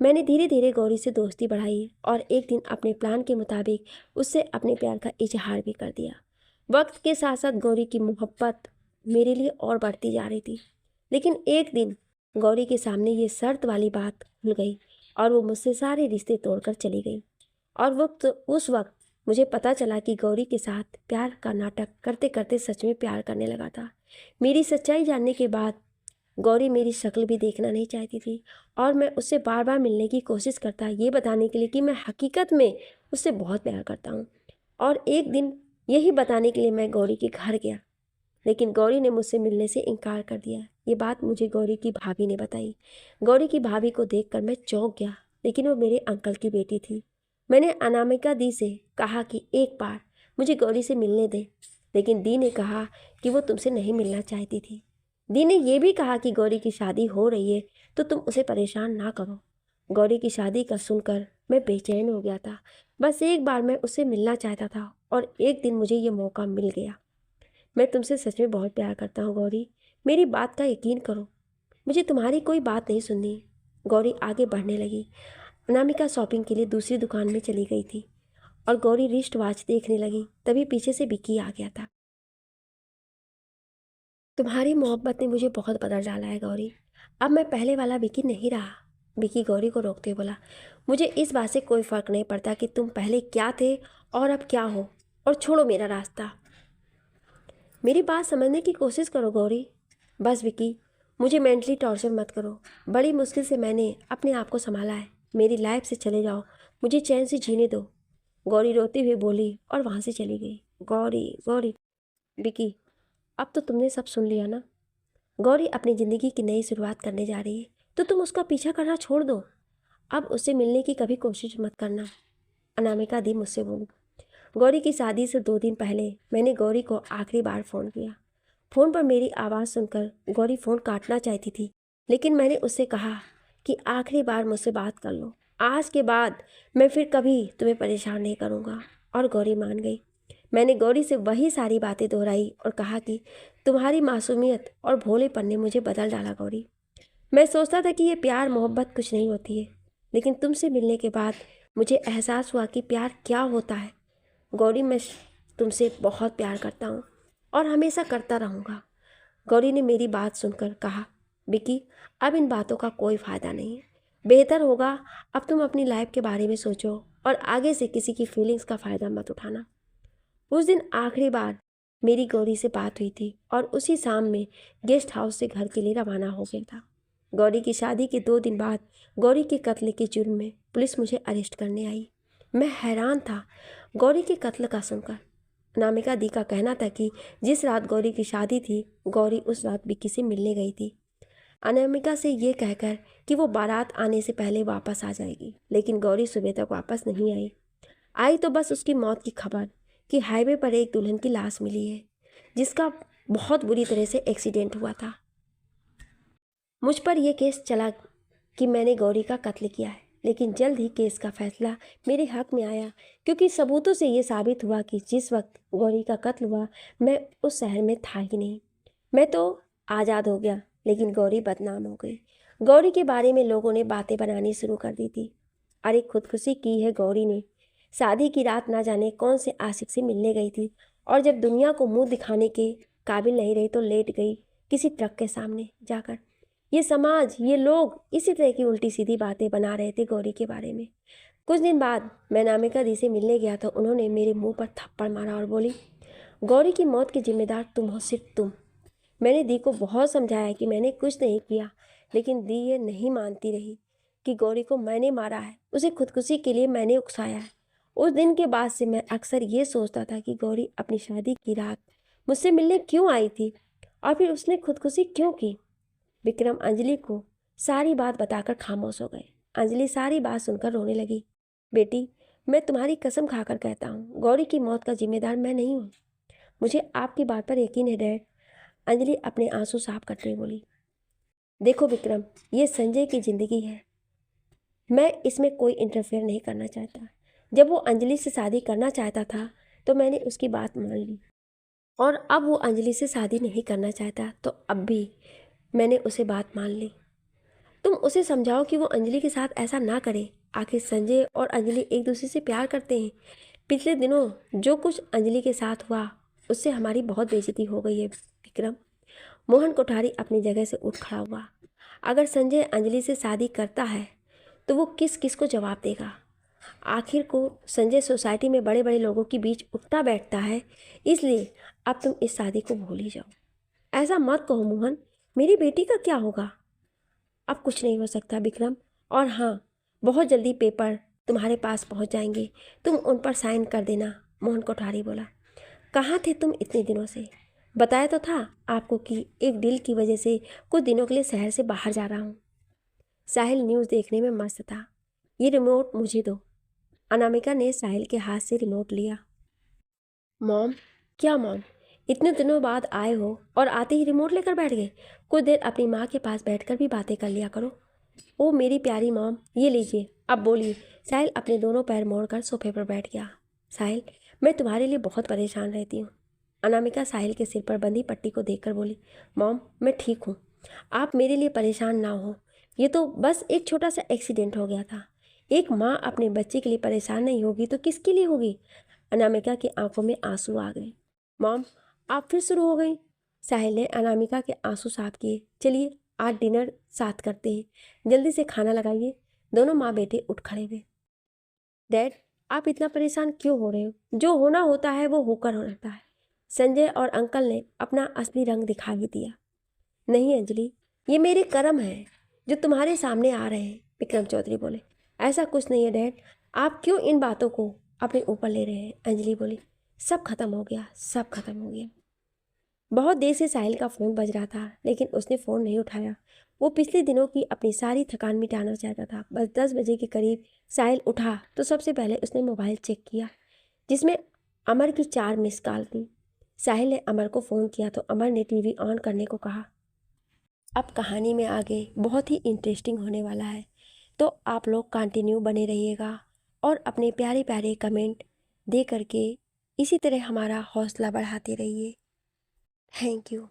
Speaker 1: मैंने धीरे धीरे गौरी से दोस्ती बढ़ाई और एक दिन अपने प्लान के मुताबिक उससे अपने प्यार का इजहार भी कर दिया। वक्त के साथ साथ गौरी की मोहब्बत मेरे लिए और बढ़ती जा रही थी, लेकिन एक दिन गौरी के सामने ये शर्त वाली बात खुल गई और वो मुझसे सारे रिश्ते तोड़कर चली गई। और उस वक्त मुझे पता चला कि गौरी के साथ प्यार का नाटक करते करते सच में प्यार करने लगा था। मेरी सच्चाई जानने के बाद गौरी मेरी शक्ल भी देखना नहीं चाहती थी और मैं उससे बार बार मिलने की कोशिश करता, ये बताने के लिए कि मैं हकीकत में उससे बहुत प्यार करता हूँ। और एक दिन यही बताने के लिए मैं गौरी के घर गया, लेकिन गौरी ने मुझसे मिलने से इनकार कर दिया। ये बात मुझे गौरी की भाभी ने बताई। गौरी की भाभी को देखकर मैं चौंक गया, लेकिन वो मेरे अंकल की बेटी थी। मैंने अनामिका दी से कहा कि एक बार मुझे गौरी से मिलने दे, लेकिन दी ने कहा कि वो तुमसे नहीं मिलना चाहती थी। दी ने यह भी कहा कि गौरी की शादी हो रही है तो तुम उसे परेशान ना करो। गौरी की शादी का सुनकर मैं बेचैन हो गया था। बस एक बार मैं उससे मिलना चाहता था और एक दिन मुझे ये मौका मिल गया। मैं तुमसे सच में बहुत प्यार करता हूँ गौरी, मेरी बात का यकीन करो, मुझे तुम्हारी कोई बात नहीं सुननी। गौरी आगे बढ़ने लगी। अनामिका शॉपिंग के लिए दूसरी दुकान में चली गई थी और गौरी रिस्ट वॉच देखने लगी। तभी पीछे से विक्की आ गया था। तुम्हारी मोहब्बत ने मुझे बहुत बदल डाला है गौरी, अब मैं पहले वाला विक्की नहीं रहा। विक्की गौरी को रोकते हुए बोला, मुझे इस बात से कोई फ़र्क नहीं पड़ता कि तुम पहले क्या थे और अब क्या हो, और छोड़ो मेरा रास्ता। मेरी बात समझने की कोशिश करो गौरी। बस विक्की, मुझे मेंटली टॉर्चर मत करो। बड़ी मुश्किल से मैंने अपने आप को संभाला है। मेरी लाइफ से चले जाओ, मुझे चैन से जीने दो। गौरी रोती हुई बोली और वहाँ से चली गई। गौरी गौरी। विक्की, अब तो तुमने सब सुन लिया ना। गौरी अपनी ज़िंदगी की नई शुरुआत करने जा रही है तो तुम उसका पीछा करना छोड़ दो। अब उससे मिलने की कभी कोशिश मत करना, अनामिका दी मुझसे बोली। गौरी की शादी से 2 दिन पहले मैंने गौरी को आखिरी बार फ़ोन किया। फ़ोन पर मेरी आवाज़ सुनकर गौरी फ़ोन काटना चाहती थी, लेकिन मैंने उससे कहा कि आखिरी बार मुझसे बात कर लो, आज के बाद मैं फिर कभी तुम्हें परेशान नहीं करूँगा। और गौरी मान गई। मैंने गौरी से वही सारी बातें दोहराई और कहा कि तुम्हारी मासूमियत और भोलेपन ने मुझे बदल डाला गौरी। मैं सोचता था कि ये प्यार मोहब्बत कुछ नहीं होती है, लेकिन तुमसे मिलने के बाद मुझे एहसास हुआ कि प्यार क्या होता है। गौरी, मैं तुमसे बहुत प्यार करता हूँ और हमेशा करता रहूँगा। गौरी ने मेरी बात सुनकर कहा, विक्की, अब इन बातों का कोई फ़ायदा नहीं है। बेहतर होगा अब तुम अपनी लाइफ के बारे में सोचो और आगे से किसी की फीलिंग्स का फ़ायदा मत उठाना। उस दिन आखिरी बार मेरी गौरी से बात हुई थी और उसी शाम में गेस्ट हाउस से घर के लिए रवाना हो गया था। गौरी की शादी के 2 दिन बाद गौरी के कत्ल के जुर्म में पुलिस मुझे अरेस्ट करने आई। मैं हैरान था गौरी के कत्ल का सुनकर। अनामिका दी का कहना था कि जिस रात गौरी की शादी थी, गौरी उस रात विक्की से मिलने गई थी, अनामिका से ये कहकर कि वो बारात आने से पहले वापस आ जाएगी। लेकिन गौरी सुबह तक वापस नहीं आई तो बस उसकी मौत की खबर कि हाईवे पर एक दुल्हन की लाश मिली है जिसका बहुत बुरी तरह से एक्सीडेंट हुआ था। मुझ पर यह केस चला कि मैंने गौरी का कत्ल किया है, लेकिन जल्द ही केस का फैसला मेरे हक में आया, क्योंकि सबूतों से ये साबित हुआ कि जिस वक्त गौरी का कत्ल हुआ मैं उस शहर में था ही नहीं। मैं तो आज़ाद हो गया, लेकिन गौरी बदनाम हो गई। गौरी के बारे में लोगों ने बातें बनानी शुरू कर दी थी। अरे खुदकुशी की है गौरी ने। शादी की रात ना जाने कौन से आशिक से मिलने गई थी, और जब दुनिया को मुंह दिखाने के काबिल नहीं रही तो लेट गई किसी ट्रक के सामने जाकर। ये समाज, ये लोग इसी तरह की उल्टी सीधी बातें बना रहे थे गौरी के बारे में। कुछ दिन बाद मैं नामिका दी से मिलने गया तो उन्होंने मेरे मुंह पर थप्पड़ मारा और बोली, गौरी की मौत की जिम्मेदार तुम हो, सिर्फ तुम। मैंने दी को बहुत समझाया कि मैंने कुछ नहीं किया, लेकिन दी ये नहीं मानती रही कि गौरी को मैंने मारा है, उसे खुदकुशी के लिए मैंने उकसाया है। उस दिन के बाद से मैं अक्सर ये सोचता था कि गौरी अपनी शादी की रात मुझसे मिलने क्यों आई थी, और फिर उसने खुदकुशी क्यों की। विक्रम अंजलि को सारी बात बताकर खामोश हो गए। अंजलि सारी बात सुनकर रोने लगी। बेटी, मैं तुम्हारी कसम खाकर कहता हूँ, गौरी की मौत का जिम्मेदार मैं नहीं हूँ। मुझे आपकी बात पर यकीन है डैड। अंजलि अपने आंसू साफ करते हुए बोली, देखो विक्रम, ये संजय की जिंदगी है, मैं इसमें कोई इंटरफेयर नहीं करना चाहता। जब वो अंजलि से शादी करना चाहता था तो मैंने उसकी बात मान ली, और अब वो अंजलि से शादी नहीं करना चाहता तो अब भी मैंने उसे बात मान ली। तुम उसे समझाओ कि वो अंजलि के साथ ऐसा ना करे। आखिर संजय और अंजलि एक दूसरे से प्यार करते हैं। पिछले दिनों जो कुछ अंजलि के साथ हुआ उससे हमारी बहुत बेइज्जती हो गई है विक्रम। मोहन कोठारी अपनी जगह से उठ खड़ा हुआ। अगर संजय अंजलि से शादी करता है तो वो किस किस को जवाब देगा। आखिर को संजय सोसाइटी में बड़े बड़े लोगों के बीच उठता बैठता है, इसलिए अब तुम इस शादी को भूल ही जाओ। ऐसा मत कहो मोहन, मेरी बेटी का क्या होगा। अब कुछ नहीं हो सकता विक्रम, और हाँ, बहुत जल्दी पेपर तुम्हारे पास पहुंच जाएंगे, तुम उन पर साइन कर देना। मोहन कोठारी बोला, कहाँ थे तुम इतने दिनों से? बताया तो था आपको कि एक डील की वजह से कुछ दिनों के लिए शहर से बाहर जा रहा हूँ। साहिल न्यूज़ देखने में मस्त था। ये रिमोट मुझे दो। अनामिका ने साहिल के हाथ से रिमोट लिया। मॉम? क्या मॉम, इतने दिनों बाद आए हो और आते ही रिमोट लेकर बैठ गए? कुछ देर अपनी माँ के पास बैठकर भी बातें कर लिया करो। ओ मेरी प्यारी मॉम, ये लीजिए, अब बोलिए। साहिल अपने दोनों पैर मोड़कर सोफे पर बैठ गया। साहिल, मैं तुम्हारे लिए बहुत परेशान रहती हूँ। अनामिका साहिल के सिर पर बंधी पट्टी को देखकर बोली, मॉम मैं ठीक हूँ, आप मेरे लिए परेशान ना हो। ये तो बस एक छोटा सा एक्सीडेंट हो गया था। एक माँ अपने बच्चे के लिए परेशान नहीं होगी तो किसके लिए होगी। अनामिका की आंखों में आंसू आ गए। मॉम, आप फिर शुरू हो गई। साहिल ने अनामिका के आंसू साफ किए। चलिए आज डिनर साथ करते हैं, जल्दी से खाना लगाइए। दोनों माँ बेटे उठ खड़े हुए। डैड, आप इतना परेशान क्यों हो रहे हो? जो होना होता है वो होकर रहता है। संजय और अंकल ने अपना असली रंग दिखा भी दिया। नहीं अंजलि, ये मेरे कर्म हैं जो तुम्हारे सामने आ रहे हैं, विक्रम चौधरी बोले। ऐसा कुछ नहीं है डैड, आप क्यों इन बातों को अपने ऊपर ले रहे हैं? अंजलि बोली, सब खत्म हो गया, सब खत्म हो गया। बहुत देर से साहिल का फ़ोन बज रहा था, लेकिन उसने फ़ोन नहीं उठाया। वो पिछले दिनों की अपनी सारी थकान मिटाना चाहता था। बस 10 बजे के करीब साहिल उठा तो सबसे पहले उसने मोबाइल चेक किया, जिसमें अमर की 4 मिस कॉल थी। साहिल ने अमर को फ़ोन किया तो अमर ने टीवी ऑन करने को कहा। अब कहानी में आगे बहुत ही इंटरेस्टिंग होने वाला है, तो आप लोग कंटिन्यू बने रहिएगा और अपने प्यारे प्यारे कमेंट दे करके इसी तरह हमारा हौसला बढ़ाते रहिए। Thank you.